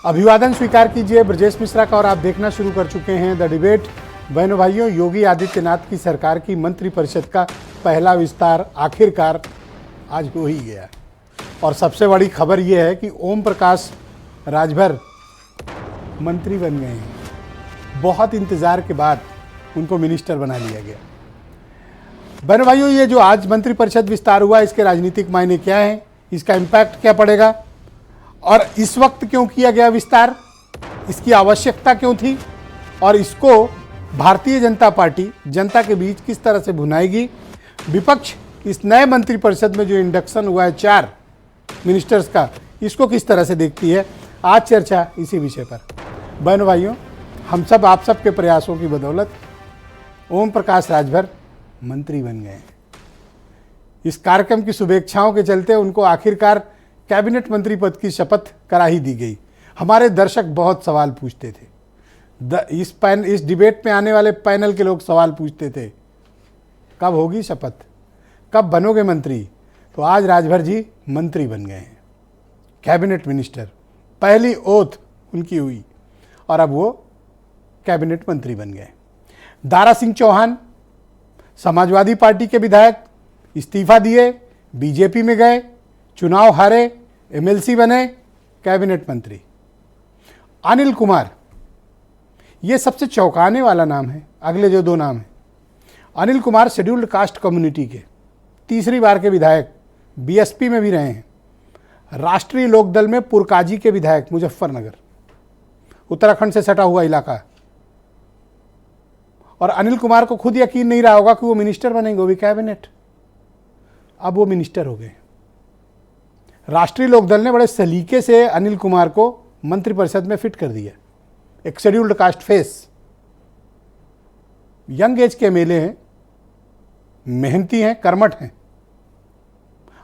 अभिवादन स्वीकार कीजिए ब्रजेश मिश्रा का और आप देखना शुरू कर चुके हैं द डिबेट। बहनों भाइयों, योगी आदित्यनाथ की सरकार की मंत्रिपरिषद का पहला विस्तार आखिरकार आज हो ही गया और सबसे बड़ी खबर यह है कि ओम प्रकाश राजभर मंत्री बन गए हैं। बहुत इंतजार के बाद उनको मिनिस्टर बना लिया गया। बहनों भाइयों, ये जो आज मंत्रिपरिषद विस्तार हुआ, इसके राजनीतिक मायने क्या हैं, इसका इम्पैक्ट क्या पड़ेगा और इस वक्त क्यों किया गया विस्तार, इसकी आवश्यकता क्यों थी और इसको भारतीय जनता पार्टी जनता के बीच किस तरह से भुनाएगी। विपक्ष इस नए मंत्रिपरिषद में जो इंडक्शन हुआ है 4 मिनिस्टर्स का, इसको किस तरह से देखती है। आज चर्चा इसी विषय पर। बहनों भाइयों, हम सब आप सब के प्रयासों की बदौलत ओम प्रकाश राजभर मंत्री बन गए हैं। इस कार्यक्रम की शुभेच्छाओं के चलते उनको आखिरकार कैबिनेट मंत्री पद की शपथ करा ही दी गई। हमारे दर्शक बहुत सवाल पूछते थे, इस डिबेट में आने वाले पैनल के लोग सवाल पूछते थे, कब होगी शपथ, कब बनोगे मंत्री। तो आज राजभर जी मंत्री बन गए हैं, कैबिनेट मिनिस्टर, पहली ओथ उनकी हुई और अब वो कैबिनेट मंत्री बन गए। दारा सिंह चौहान समाजवादी पार्टी के विधायक, इस्तीफा दिए, बीजेपी में गए, चुनाव हारे, एमएलसी बने, कैबिनेट मंत्री। अनिल कुमार, ये सबसे चौंकाने वाला नाम है। अगले जो 2 नाम हैं, Anil Kumar scheduled caste community के तीसरी बार के विधायक, बीएसपी में भी रहे हैं, राष्ट्रीय लोकदल में पुरकाजी के विधायक, मुजफ्फरनगर, उत्तराखंड से सटा हुआ इलाका। और अनिल कुमार को खुद यकीन नहीं रहा होगा कि वो मिनिस्टर बनेंगे, वो भी कैबिनेट। अब वो मिनिस्टर हो गए। राष्ट्रीय लोकदल ने बड़े सलीके से अनिल कुमार को मंत्रिपरिषद में फिट कर दिया। एक scheduled caste face, young age के एमएलए हैं, मेहनती हैं, कर्मठ हैं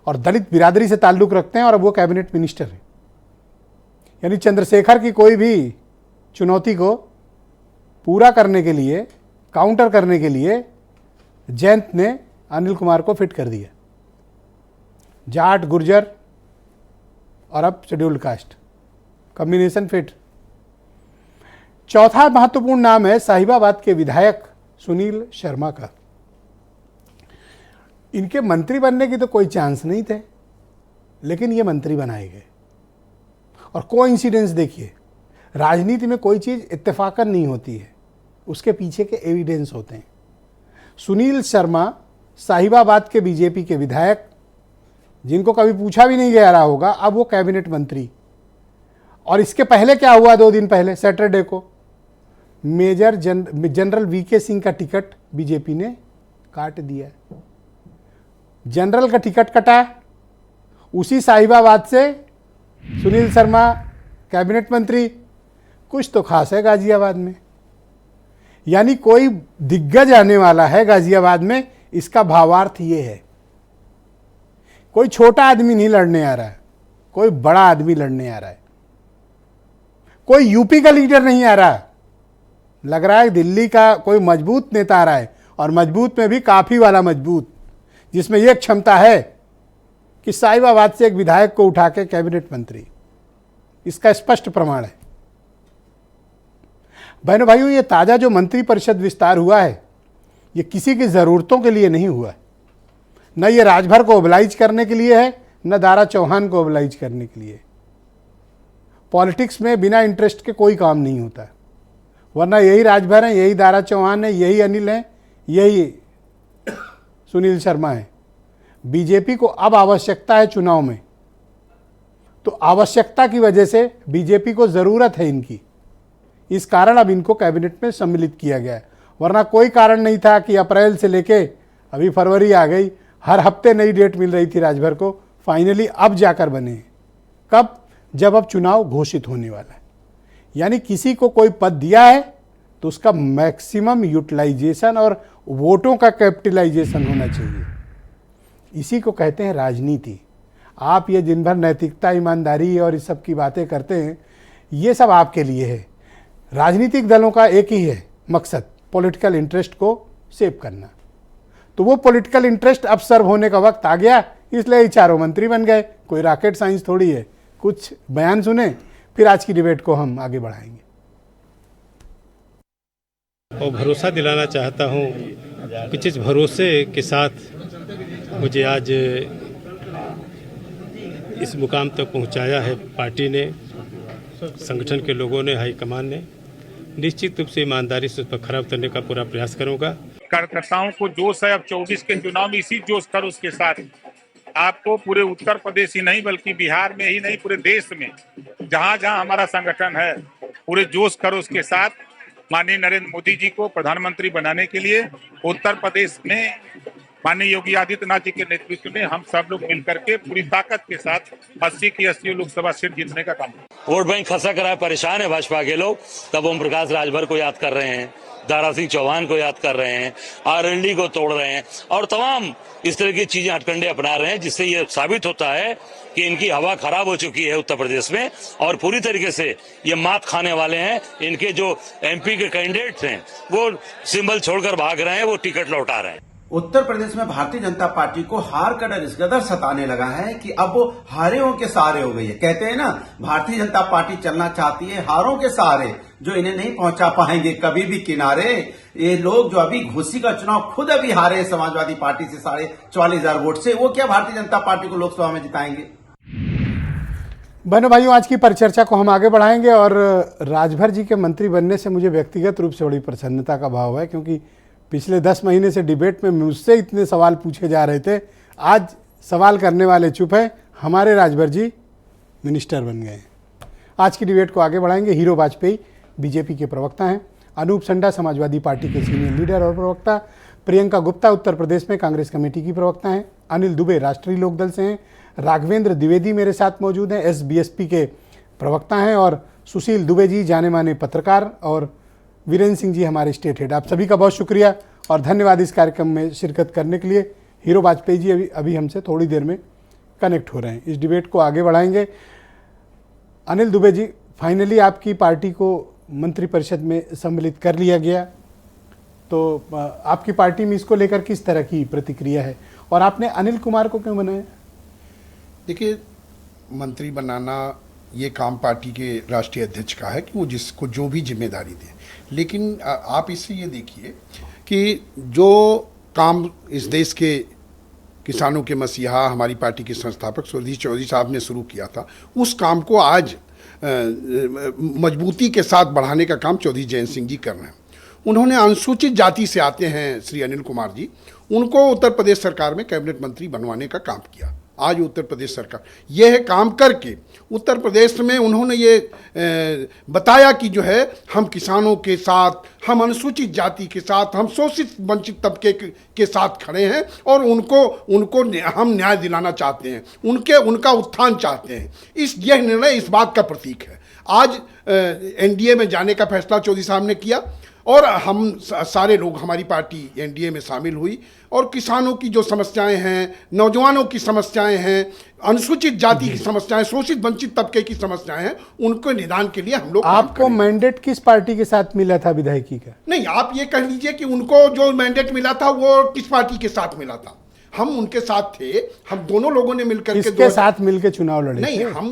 और दलित बिरादरी से ताल्लुक रखते हैं और अब वो कैबिनेट मिनिस्टर हैं। यानी चंद्रशेखर की कोई भी चुनौती को पूरा करने के लिए, काउंटर करने के लिए जयंत ने अनिल कुमार को फिट कर दिया। जाट, गुर्जर और अब शेड्यूल्ड कास्ट, कॉम्बिनेशन फिट। चौथा महत्वपूर्ण नाम है साहिबाबाद के विधायक सुनील शर्मा का। इनके मंत्री बनने की तो कोई चांस नहीं थे, लेकिन ये मंत्री बनाए गए। और कोइंसिडेंस देखिए, राजनीति में कोई चीज़ इत्तेफाकन नहीं होती है, उसके पीछे के एविडेंस होते हैं। सुनील शर्मा साहिबाबाद के बीजेपी के विधायक, जिनको कभी पूछा भी नहीं जा रहा होगा, अब वो कैबिनेट मंत्री। और इसके पहले क्या हुआ, 2 दिन पहले सैटरडे को मेजर जनरल वीके सिंह का टिकट बीजेपी ने काट दिया। जनरल का टिकट कटा, उसी साहिबाबाद से सुनील शर्मा कैबिनेट मंत्री। कुछ तो खास है गाजियाबाद में, यानी कोई दिग्गज आने वाला है गाजियाबाद में, इसका भावार्थ ये है। कोई छोटा आदमी नहीं लड़ने आ रहा है, कोई बड़ा आदमी लड़ने आ रहा है। कोई यूपी का लीडर नहीं आ रहा, लग रहा है दिल्ली का कोई मजबूत नेता आ रहा है, और मजबूत में भी काफ़ी वाला मजबूत, जिसमें यह क्षमता है कि साहिबाबाद से एक विधायक को उठा के कैबिनेट मंत्री। इसका स्पष्ट प्रमाण है। बहनों भाइयों, ये ताज़ा जो मंत्रिपरिषद विस्तार हुआ है, ये किसी की ज़रूरतों के लिए नहीं हुआ है। न ये राजभर को ओबलाइज करने के लिए है, न दारा चौहान को ओबलाइज करने के लिए। पॉलिटिक्स में बिना इंटरेस्ट के कोई काम नहीं होता, वरना यही राजभर हैं, यही दारा चौहान है, यही अनिल हैं, यही सुनील शर्मा है। बीजेपी को अब आवश्यकता है चुनाव में, तो आवश्यकता की वजह से बीजेपी को ज़रूरत है इनकी, इस कारण अब इनको कैबिनेट में सम्मिलित किया गया है। वरना कोई कारण नहीं था कि अप्रैल से लेके अभी फरवरी आ गई, हर हफ्ते नई डेट मिल रही थी राजभर को। फाइनली अब जाकर बने। कब? जब अब चुनाव घोषित होने वाला है। यानी किसी को कोई पद दिया है तो उसका मैक्सिमम यूटिलाइजेशन और वोटों का कैपिटलाइजेशन होना चाहिए। इसी को कहते हैं राजनीति। आप ये दिन भर नैतिकता, ईमानदारी और इस सब की बातें करते हैं, ये सब आपके लिए है। राजनीतिक दलों का एक ही है मकसद, पॉलिटिकल इंटरेस्ट को सेव करना। तो वो पॉलिटिकल इंटरेस्ट अब सर्व होने का वक्त आ गया, इसलिए ये 4 मंत्री बन गए। कोई रॉकेट साइंस थोड़ी है। कुछ बयान सुने, फिर आज की डिबेट को हम आगे बढ़ाएंगे। और भरोसा दिलाना चाहता हूँ कि जिस भरोसे के साथ मुझे आज इस मुकाम तक पहुँचाया है पार्टी ने, संगठन के लोगों ने, हाईकमान ने, निश्चित रूप से ईमानदारी से उस पर खरा उतरने का पूरा प्रयास करूँगा। कार्यकर्ताओं को जोश है अब 24 के चुनाव में, इसी जोश खरोश के साथ आपको पूरे उत्तर प्रदेश ही नहीं बल्कि बिहार में ही नहीं पूरे देश में जहां जहां हमारा संगठन है, पूरे जोश खरोश के साथ माननीय नरेंद्र मोदी जी को प्रधानमंत्री बनाने के लिए उत्तर प्रदेश में माननीय योगी आदित्यनाथ जी के नेतृत्व में हम सब लोग मिलकर के पूरी ताकत के साथ 80 की 80 लोकसभा सीट जीतने का काम। वोट बैंक खसा कराए परेशान है भाजपा के लोग, तब ओम प्रकाश राजभर को याद कर रहे हैं, दारा सिंह चौहान को याद कर रहे हैं, आरएलडी को तोड़ रहे हैं और तमाम इस तरह की चीजें हथकंडे अपना रहे हैं, जिससे ये साबित होता है कि इनकी हवा खराब हो चुकी है उत्तर प्रदेश में और पूरी तरीके से ये मात खाने वाले हैं। इनके जो एमपी के कैंडिडेट्स हैं वो सिंबल छोड़कर भाग रहे हैं, वो टिकट लौटा रहे हैं। उत्तर प्रदेश में भारतीय जनता पार्टी को हार का डर इस कदर सताने लगा है कि अब वो हारेों के सहारे हो गई है। कहते हैं ना, भारतीय जनता पार्टी चलना चाहती है हारों के सहारे, जो इन्हें नहीं पहुंचा पाएंगे कभी भी किनारे। ये लोग जो अभी घोसी का चुनाव खुद अभी हारे समाजवादी पार्टी से 44,000 वोट से, वो क्या भारतीय जनता पार्टी को लोकसभा में जिताएंगे? बहनों भाइयों, आज की परिचर्चा को हम आगे बढ़ाएंगे और राजभर जी के मंत्री बनने से मुझे व्यक्तिगत रूप से बड़ी प्रसन्नता का भाव है, क्योंकि पिछले 10 महीने से डिबेट में मुझसे इतने सवाल पूछे जा रहे थे। आज सवाल करने वाले चुप है, हमारे राजभर जी मिनिस्टर बन गए। आज की डिबेट को आगे बढ़ाएंगे। हीरो वाजपेयी बीजेपी के प्रवक्ता हैं, अनूप संडा समाजवादी पार्टी के सीनियर लीडर और प्रवक्ता, प्रियंका गुप्ता उत्तर प्रदेश में कांग्रेस कमेटी की प्रवक्ता हैं, अनिल दुबे राष्ट्रीय लोकदल से हैं, राघवेंद्र द्विवेदी मेरे साथ मौजूद हैं, एसबीएसपी के प्रवक्ता हैं, और सुशील दुबे जी जाने माने पत्रकार, और वीरेंद्र सिंह जी हमारे स्टेट हेड। आप सभी का बहुत शुक्रिया और धन्यवाद इस कार्यक्रम में शिरकत करने के लिए। हीरो वाजपेयी जी अभी हमसे थोड़ी देर में कनेक्ट हो रहे हैं। इस डिबेट को आगे बढ़ाएंगे। अनिल दुबे जी, फाइनली आपकी पार्टी को मंत्रिपरिषद में सम्मिलित कर लिया गया, तो आपकी पार्टी में इसको लेकर किस तरह की प्रतिक्रिया है और आपने अनिल कुमार को क्यों बनाया? देखिए, मंत्री बनाना ये काम पार्टी के राष्ट्रीय अध्यक्ष का है कि वो जिसको जो भी जिम्मेदारी दे, लेकिन आप इससे ये देखिए कि जो काम इस देश के किसानों के मसीहा हमारी पार्टी के संस्थापक स्वर्गीय चौधरी साहब ने शुरू किया था, उस काम को आज मजबूती के साथ बढ़ाने का काम चौधरी जयंत सिंह जी कर रहे हैं। उन्होंने अनुसूचित जाति से आते हैं श्री अनिल कुमार जी, उनको उत्तर प्रदेश सरकार में कैबिनेट मंत्री बनवाने का काम किया। आज उत्तर प्रदेश सरकार यह काम करके उत्तर प्रदेश में उन्होंने ये बताया कि जो है हम किसानों के साथ, हम अनुसूचित जाति के साथ, हम शोषित वंचित तबके के साथ खड़े हैं और उनको हम न्याय दिलाना चाहते हैं, उनका उत्थान चाहते हैं। यह निर्णय इस बात का प्रतीक है। आज एनडीए में जाने का फैसला चौधरी साहब ने किया और हम सारे लोग, हमारी पार्टी एनडीए में शामिल हुई और किसानों की जो समस्याएं हैं, नौजवानों की समस्याएं हैं, अनुसूचित जाति की समस्याएं, शोषित वंचित तबके की समस्याएं हैं, उनको निदान के लिए हम लोग। आपको मैंडेट किस पार्टी के साथ मिला था विधायकी का? नहीं, आप ये कह लीजिए कि उनको जो मैंडेट मिला था वो किस पार्टी के साथ मिला था। हम उनके साथ थे, हम दोनों लोगों ने मिलकर के साथ मिलकर चुनाव लड़े नहीं थे? हम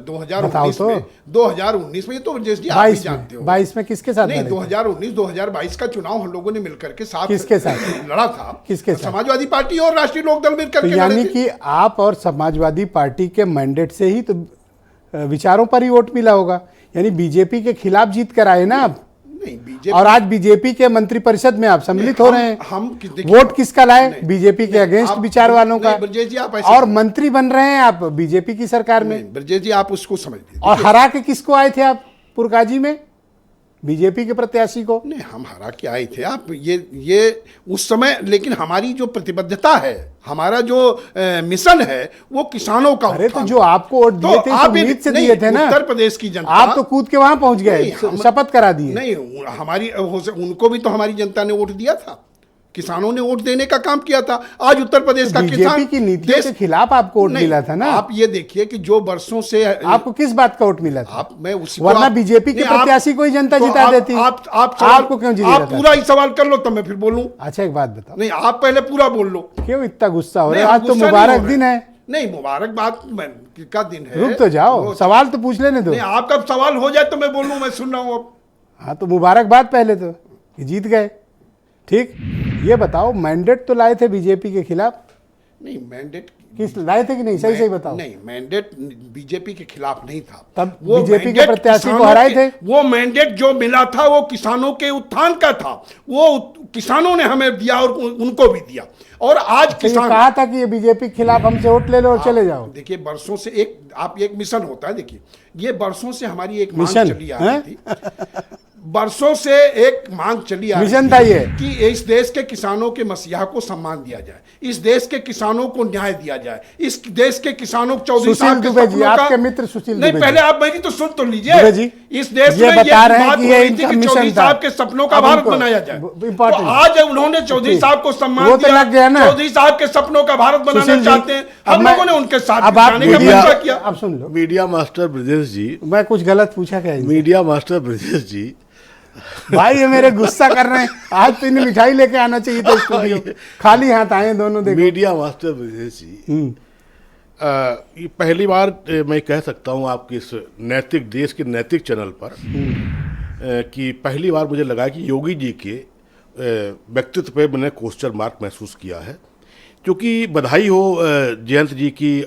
2019 में ये तो ब्रजेश जी आप भी जानते हो। 22 में किसके साथ? नहीं, 2019-2022 का चुनाव हम लोगों ने मिलकर के साथ किसके साथ लड़ा था? किसके साथ? समाजवादी पार्टी और राष्ट्रीय लोकदल मिलकर तो यानी कि आप और समाजवादी पार्टी के मैंडेट से ही तो विचारों पर ही वोट मिला होगा, यानी बीजेपी के खिलाफ जीत कर आए ना आप। और आज बीजेपी के मंत्रिपरिषद में आप सम्मिलित हो रहे हैं। हम वोट किसका लाए? बीजेपी के अगेंस्ट विचार वालों का। ब्रजेश जी, आप और मंत्री बन रहे हैं आप बीजेपी की सरकार में। ब्रजेश जी, आप उसको समझ लीजिए। और हरा के किसको आए थे आप पुरकाजी में? बीजेपी के प्रत्याशी को। नहीं, हम हरा के आए थे आप ये उस समय, लेकिन हमारी जो प्रतिबद्धता है, हमारा जो मिशन है वो किसानों का। अरे तो जो आपको वोट दिए थे उम्मीद से दिए थे ना। उत्तर प्रदेश की जनता, आप तो कूद के वहां पहुंच गए, शपथ करा दिए। नहीं, हमारी उनको भी तो हमारी जनता ने वोट दिया था, किसानों ने वोट देने का काम किया था। आज उत्तर प्रदेश का किसान बीजेपी की नीतियों के खिलाफ आपको वोट मिला था ना। आप ये देखिए कि जो वर्षों से आपको किस बात का वोट मिला था? मैं उसी वरना बीजेपी के प्रत्याशी को ही जनता जिता देती। आपको क्यों जिता? आप पूरा ही सवाल कर लो तब मैं फिर बोलूं। अच्छा, एक बात बताओ। नहीं, आप पहले पूरा बोल लो। क्यों इतना गुस्सा हो रहा है? आज तो मुबारक दिन है। नहीं, मुबारकबाद का दिन है। रुक तो जाओ, सवाल तो पूछ लेने दो। नहीं, आपका सवाल हो जाए तो मैं बोलूँ, मैं सुन रहा हूँ अब। हाँ तो मुबारकबाद पहले तो कि जीत गए। ठीक, ये बताओ मैंडेट तो लाए थे बीजेपी के खिलाफ, नहीं मैंडेट किस लाए थे कि नहीं, सही सही बताओ। नहीं, मैंडेट बीजेपी के खिलाफ नहीं था। तब वो बीजेपी के मैंडेट प्रत्याशी को किसानों हराए के- थे। वो मैंडेट जो मिला था वो किसानों के उत्थान का था, वो किसानों ने हमें दिया और उनको भी दिया। और आज तो ये किसान कहा था कि ये बीजेपी के खिलाफ हमसे वोट ले लो और चले जाओ। देखिए, बरसों से एक मिशन होता है। देखिए, ये बरसों से हमारी एक मांग मिशन, चली आ रही थी। बरसों से एक मांग चली आ रही मिशन थी था ये। कि इस देश के किसानों के मसीहा को सम्मान दिया जाए, इस देश के किसानों को न्याय दिया जाए, इस देश के किसानों को चौधरी सुशील साहब के दुबे जी, सपनों का- आपके मित्र सुशील नहीं, दुबे पहले जी। आप मेरी तो सुन तो दुबे लीजिए। जी, इस देश ये में बता रहे हैं बात कि हो ये रही इनका थी कि मिशन चौधरी था। साहब के सपनों का अब भारत उनको- बनाया जाए। important तो आज उन्होंने चौधरी ठीक। साहब को सम्मान वो तो दिया, लग गया ना। चौधरी साहब के सपनों का भारत बनाना सुशील जी, चाहते हैं, अब हम मैं- लोगों ने उनके साथ अब आप जाने का मीडिया- फैसला किया। अब सुन लो, मीडिया मास्टर ब्रजेश जी, मैं कुछ गलत पूछा क्या इनसे? मीडिया मास्टर ब्रजेश जी, भाई ये मेरे गुस्सा कर रहे हैं। आज तो इन्हें मिठाई लेके आना चाहिए था स्टूडियो, खाली हाथ आए दोनों। देखो मीडिया मास्टर ब्रजेश जी, ये पहली बार मैं कह सकता हूँ आपके इस नैतिक देश के नैतिक चैनल पर कि पहली बार मुझे लगा कि योगी जी के व्यक्तित्व पे मैंने क्वेश्चन मार्क महसूस किया है। क्योंकि बधाई हो जयंत जी की,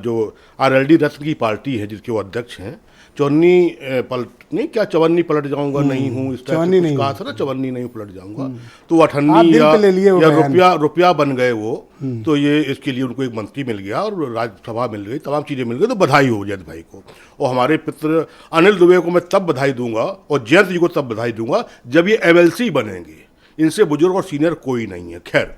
जो आरएलडी रत्न की पार्टी है जिसके वो अध्यक्ष हैं, चौवन्नी पलट नहीं, क्या चवन्नी पलट जाऊंगा नहीं हूँ, इस टाइप चवन्नी से नहीं कुछ कहा था ना, चवन्नी नहीं पलट जाऊंगा। तो वो आप 98 दिल पे ले लिए वो या बयान। रुपया बन गए वो। तो ये इसके लिए उनको एक मंत्री मिल गया और राज्यसभा मिल गई, तमाम चीज़ें मिल गई। तो बधाई हो जयंत भाई को। और हमारे पित्र अनिल दुबे को मैं तब बधाई दूंगा और जयंत जी को तब बधाई दूंगा जब ये एमएलसी बनेंगे। इनसे बुजुर्ग और सीनियर कोई नहीं है। खैर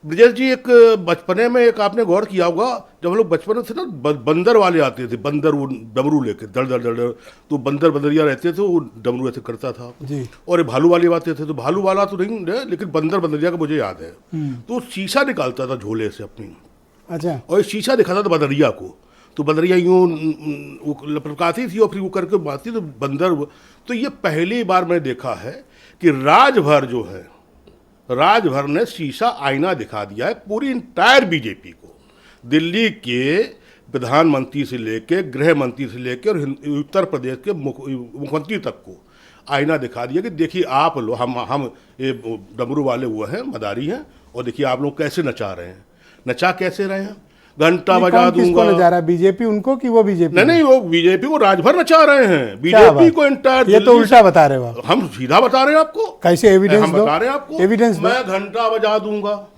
ब्रजेश जी, एक बचपने में एक आपने गौर किया होगा, जब हम लोग बचपन में थे ना, बंदर वाले आते थे, बंदर वो डमरू लेके दर दर दर दर, तो बंदर बंदरिया रहते थे, वो डमरू ऐसे करता था जी। और ये भालू वाले आते थे, तो भालू वाला तो नहीं है, लेकिन बंदर बंदरिया का मुझे याद है। तो शीशा निकालता था झोले से अपनी, अच्छा, और ये शीशा दिखाता था बंदरिया को, तो बंदरिया यूँ लपकाती थी और फिर वो करके मारती, तो बंदर। तो ये पहली बार मैंने देखा है कि राजभर जो है, राजभर ने शीशा आईना दिखा दिया है पूरी इंटायर बीजेपी को। दिल्ली के प्रधानमंत्री से लेके, गृह मंत्री से लेके और उत्तर प्रदेश के मुख्यमंत्री तक को आईना दिखा दिया कि देखिए आप लोग, हम ये डमरू वाले हुए हैं, मदारी हैं, और देखिए आप लोग कैसे नचा रहे हैं। नचा कैसे रहे हैं? घंटा बजा कौन किसको दूंगा। नचा रहा है, बीजेपी उनको कि वो बीजेपी? नहीं नहीं, वो बीजेपी को राजभर नचा रहे हैं, क्या बीजेपी बात? को इंटायर। ये तो उल्टा बता रहे हो आप। हम सीधा बता रहे हैं आपको। कैसे एविडेंस हम दो? बता रहे हैं आपको, एविडेंस दो। मैं घंटा बजा दूंगा,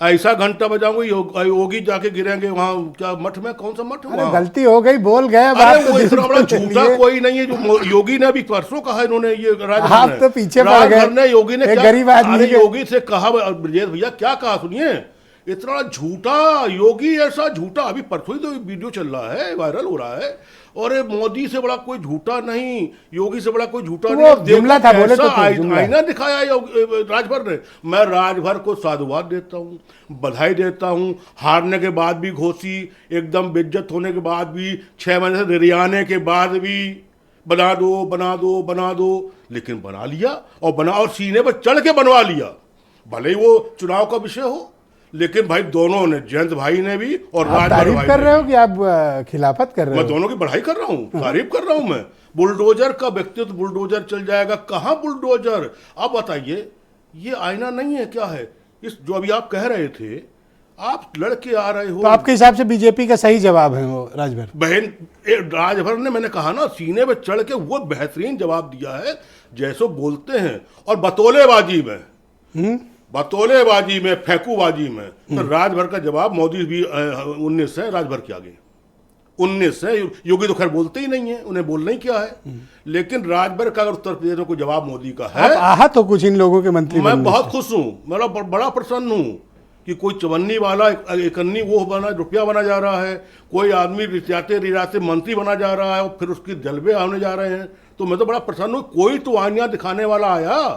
ऐसा घंटा बजाऊंगा योगी जाके गिरेंगे वहाँ, क्या मठ में, कौन सा मठ है अरे वहाँ? गलती हो गई, बोल गए। अब अरे आप तो वो इतना बड़ा दिल पे झूठा लिए। कोई नहीं है जो योगी ने अभी परसों कहा। इन्होंने ये आप तो पीछे पड़ गए। राजभर ने, योगी ने एक क्या, गरीब आदमी अरे के- योगी से कहा, ब्रजेश भैया क्या कहा सुनिए, इतना झूठा योगी, ऐसा झूठा। अभी परसों ही तो वीडियो चल रहा है, वायरल हो रहा है, और मोदी से बड़ा कोई झूठा नहीं, योगी से बड़ा कोई झूठा तो नहीं। वो देखो जुमला था, बोले तो कैसा थे, जुमला। आईना दिखाया राजभर ने। मैं राजभर को साधुवाद देता हूँ, बधाई देता हूँ। हारने के बाद भी घोषी, एकदम बेइज्जत होने के बाद भी, 6 महीने से रियाने के बाद भी बना दो बना दो बना दो, लेकिन बना लिया। और सीने पर चढ़ के बनवा लिया। भले ही वो चुनाव का विषय हो, लेकिन भाई दोनों ने, जयंत भाई ने भी और आप राजभर तारीफ भाई कर ने रहे हो कि आप खिलाफत कर रहे मैं हो? दोनों की बढ़ाई कर रहा हूँ, तारीफ कर रहा हूँ मैं। बुलडोजर का व्यक्तित्व, बुलडोजर चल जाएगा, कहाँ बुलडोजर? अब बताइए, ये आईना नहीं है, क्या है? इस जो अभी आप कह रहे थे, आप लड़के आ रहे हो, तो आपके हिसाब से बीजेपी का सही जवाब है वो राजभर? बहन राजभर ने, मैंने कहा ना, सीने पे चढ़ के वो बेहतरीन जवाब दिया है, जैसो बोलते हैं। और बतौलेबाजी में, बतौलेबाजी में, फेंकूबाजी में, तो राजभर का जवाब मोदी भी 19 है, राजभर के आगे 19 है। योगी तो खैर बोलते ही नहीं है, उन्हें बोलना ही क्या है। लेकिन राजभर का अगर उत्तर प्रदेश में कोई जवाब मोदी का है, आप आहत हो कुछ इन लोगों के मंत्री मैं बनने बहुत से? खुश हूँ, मेरा बड़ा प्रसन्न हूँ कि कोई चवन्नी वाला एकन्नी वो बना, रुपया बना जा रहा है, कोई आदमी रियाते मंत्री बना जा रहा है और फिर उसके जलवे आने जा रहे हैं। तो मैं तो बड़ा प्रसन्न हूँ। कोई तो आईना दिखाने वाला आया,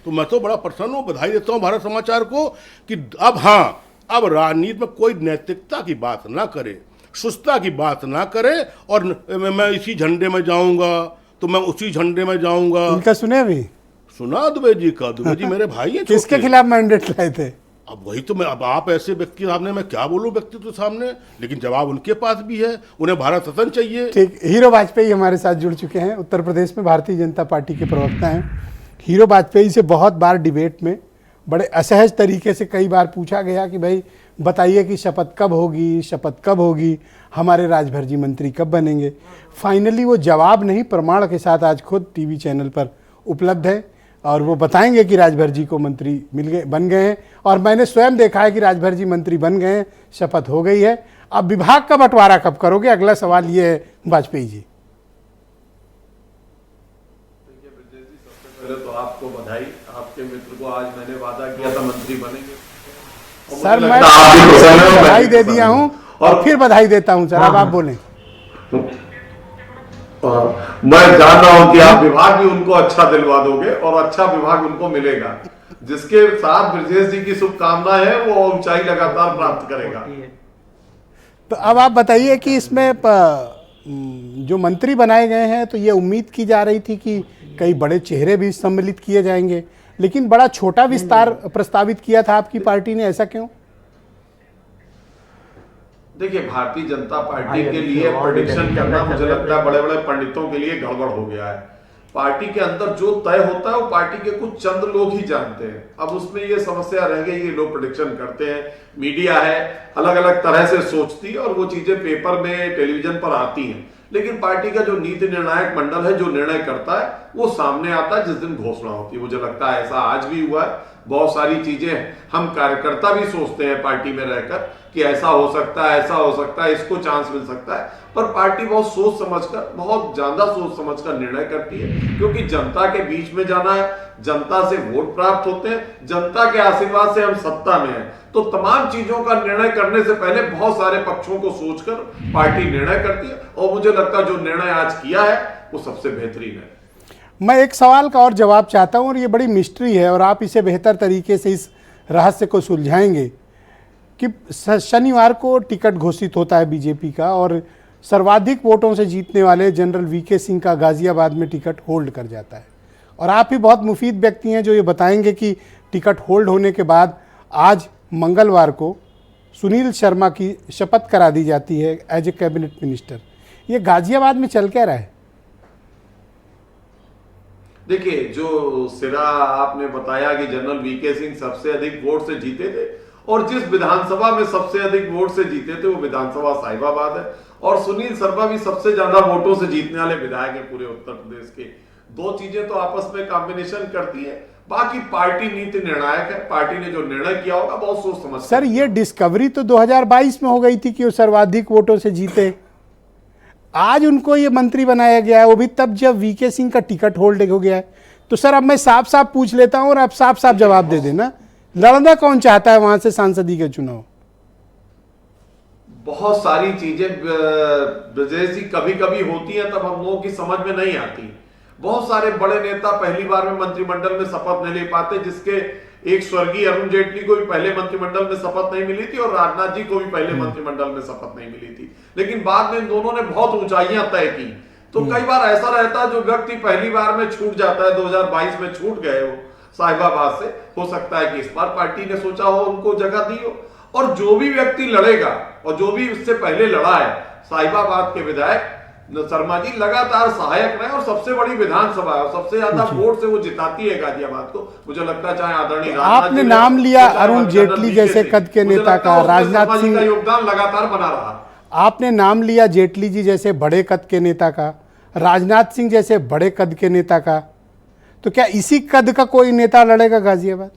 तो मैं तो बड़ा प्रसन्न हूँ। बधाई देता हूँ भारत समाचार को कि अब, हाँ, अब राजनीति में कोई नैतिकता की बात ना करे, सुस्ता की बात ना करे, और मैं इसी झंडे में जाऊंगा तो मैं उसी झंडे में जाऊंगा। इनका सुने अभी? सुना दुबे जी का? दुबे जी मेरे भाई हैं। किसके छोटे। खिलाफ मैंडेट लाए थे? अब वही तो मैं, अब आप ऐसे व्यक्ति के सामने मैं क्या बोलूं व्यक्तित्व के सामने, लेकिन जवाब उनके पास भी है, उन्हें भारत रत्न चाहिए। ठीक, हीरो वाजपेयी हमारे साथ जुड़ चुके हैं, उत्तर प्रदेश में भारतीय जनता पार्टी के प्रवक्ता हैं। हीरो वाजपेयी से बहुत बार डिबेट में बड़े असहज तरीके से कई बार पूछा गया कि भाई बताइए कि शपथ कब होगी, शपथ कब होगी, हमारे राजभर जी मंत्री कब बनेंगे। फाइनली वो जवाब नहीं, प्रमाण के साथ आज खुद टीवी चैनल पर उपलब्ध है और वो बताएंगे कि राजभर जी को मंत्री बन गए हैं। और मैंने स्वयं देखा है कि राजभर जी मंत्री बन गए हैं, शपथ हो गई है। अब विभाग का बंटवारा कब करोगे, अगला सवाल ये है वाजपेयी जी। पहले तो आपको बधाई, आपके मित्र को आज मैंने वादा किया था मंत्री बनेंगे। सर मैं बधाई दे दिया हूं और फिर बधाई देता हूं सर, अब आप बोलें। मैं जान रहा हूं कि आप विभाग भी उनको अच्छा दिलवा दोगे और अच्छा विभाग उनको मिलेगा, जिसके साथ ब्रजेश जी की शुभकामनाएं है, वो ऊंचाई लगातार प्राप्त करेगा। तो अब आप बताइए कि इसमें जो मंत्री बनाए गए हैं, तो ये उम्मीद की जा रही थी कि कई बड़े चेहरे भी सम्मिलित किए जाएंगे, लेकिन बड़ा छोटा विस्तार प्रस्तावित किया था आपकी पार्टी ने, ऐसा क्यों? देखिए, भारतीय जनता पार्टी के लिए प्रेडिक्शन करना मुझे लगता है बड़े बड़े पंडितों के लिए गड़बड़ हो गया है। पार्टी के अंदर जो तय होता है वो पार्टी के कुछ चंद लोग ही जानते हैं। अब उसमें ये समस्या रह गई, ये लोग प्रेडिक्शन करते हैं, मीडिया है अलग अलग तरह से सोचती है और वो चीजें पेपर में टेलीविजन पर आती हैं, लेकिन पार्टी का जो नीति निर्णायक मंडल है जो निर्णय करता है वो सामने आता है जिस दिन घोषणा होती है। मुझे लगता है ऐसा आज भी हुआ है। बहुत सारी चीजें हम कार्यकर्ता भी सोचते हैं पार्टी में रहकर कि ऐसा हो सकता है, ऐसा हो सकता है, इसको चांस मिल सकता है, पर पार्टी बहुत सोच समझकर, बहुत ज्यादा सोच समझकर निर्णय करती है, क्योंकि जनता के बीच में जाना है, जनता से वोट प्राप्त होते हैं, जनता के आशीर्वाद से हम सत्ता में हैं। तो तमाम चीजों का निर्णय करने से पहले बहुत सारे पक्षों को सोचकर पार्टी निर्णय करती है और मुझे लगता है जो निर्णय आज किया है वो सबसे बेहतरीन है। मैं एक सवाल का और जवाब चाहता हूं और ये बड़ी मिस्ट्री है और आप इसे बेहतर तरीके से इस रहस्य को सुलझाएंगे कि शनिवार को टिकट घोषित होता है बीजेपी का और सर्वाधिक वोटों से जीतने वाले जनरल वीके सिंह का गाजियाबाद में टिकट होल्ड कर जाता है। और आप ही बहुत मुफीद व्यक्ति हैं जो ये बताएंगे कि टिकट होल्ड होने के बाद आज मंगलवार को सुनील शर्मा की शपथ करा दी जाती है एज ए कैबिनेट मिनिस्टर। ये गाजियाबाद में चल क्या रहा है? देखिए, जो सिरा आपने बताया कि जनरल वीके सिंह सबसे अधिक वोट से जीते थे और जिस विधानसभा में सबसे अधिक वोट से जीते थे वो विधानसभा साहिबाबाद है और सुनील शर्मा भी सबसे ज्यादा वोटों से जीतने वाले विधायक है पूरे उत्तर प्रदेश के। दो चीजें तो आपस में कॉम्बिनेशन करती है, बाकी पार्टी नीति निर्णायक है, पार्टी ने जो निर्णय किया होगा बहुत सोच समझ। सर ये डिस्कवरी तो 2022 में हो गई थी कि वो सर्वाधिक वोटों से जीते, आज उनको ये मंत्री बनाया गया है, वो भी तब जब वीके सिंह का टिकट होल्ड हो गया है। तो सर अब मैं साफ साफ पूछ लेता हूं और आप साफ साफ जवाब दे देना, लड़ना कौन चाहता है वहां से सांसदी के चुनाव? बहुत सारी चीजें ब्रजेश जी कभी कभी होती हैं तब हम लोगों की समझ में नहीं आती। बहुत सारे बड़े नेता पहली बार में मंत्रिमंडल में शपथ नहीं ले पाते, जिसके एक स्वर्गीय अरुण जेटली को भी पहले मंत्रिमंडल में शपथ नहीं मिली थी और राजनाथ जी को भी पहले मंत्रिमंडल में शपथ नहीं मिली थी, लेकिन बाद में इन दोनों ने बहुत ऊंचाइयां तय की। तो कई बार ऐसा रहता है जो व्यक्ति पहली बार में छूट जाता है, 2022 में छूट गए हो साहिबाबाद से, हो सकता है कि इस बार पार्टी ने सोचा हो उनको जगह दी हो। और जो भी व्यक्ति लड़ेगा और जो भी उससे पहले लड़ा है, साहिबाबाद के विधायक शर्मा जी लगातार सहायक रहे और सबसे बड़ी विधानसभा है और सबसे ज्यादा वोट से वो जिताती है गाजियाबाद को। मुझे लगता है चाहे आदरणीय आपने नाम लिया अरुण जेटली जैसे कद के नेता का, राजनाथ सिंह का योगदान लगातार बना रहा। आपने नाम लिया जेटली जी जैसे बड़े कद के नेता का, राजनाथ सिंह जैसे बड़े कद के नेता का, तो क्या इसी कद का कोई नेता लड़ेगा गाजियाबाद?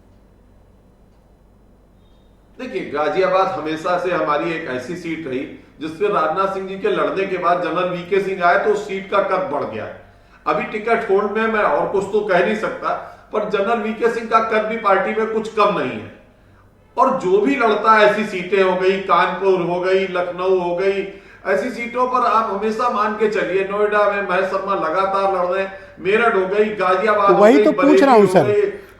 देखिए, गाजियाबाद हमेशा से हमारी एक ऐसी सीट रही जिसपे राजनाथ सिंह जी के लड़ने के बाद जनरल वीके सिंह आए तो उस सीट का कद बढ़ गया। अभी टिकट होल्ड में मैं और कुछ तो कह नहीं सकता, पर जनरल वीके सिंह का कद भी पार्टी में कुछ कम नहीं है। और जो भी लड़ता है, ऐसी सीटें हो गई, कानपुर हो गई, लखनऊ हो गई, ऐसी सीटों पर आप हमेशा मान के चलिए, नोएडा में महेश शर्मा लगातार लड़ रहे हैं, मेरठ हो गई, गाजियाबाद तो वही तो पूछ रहा हूं सर,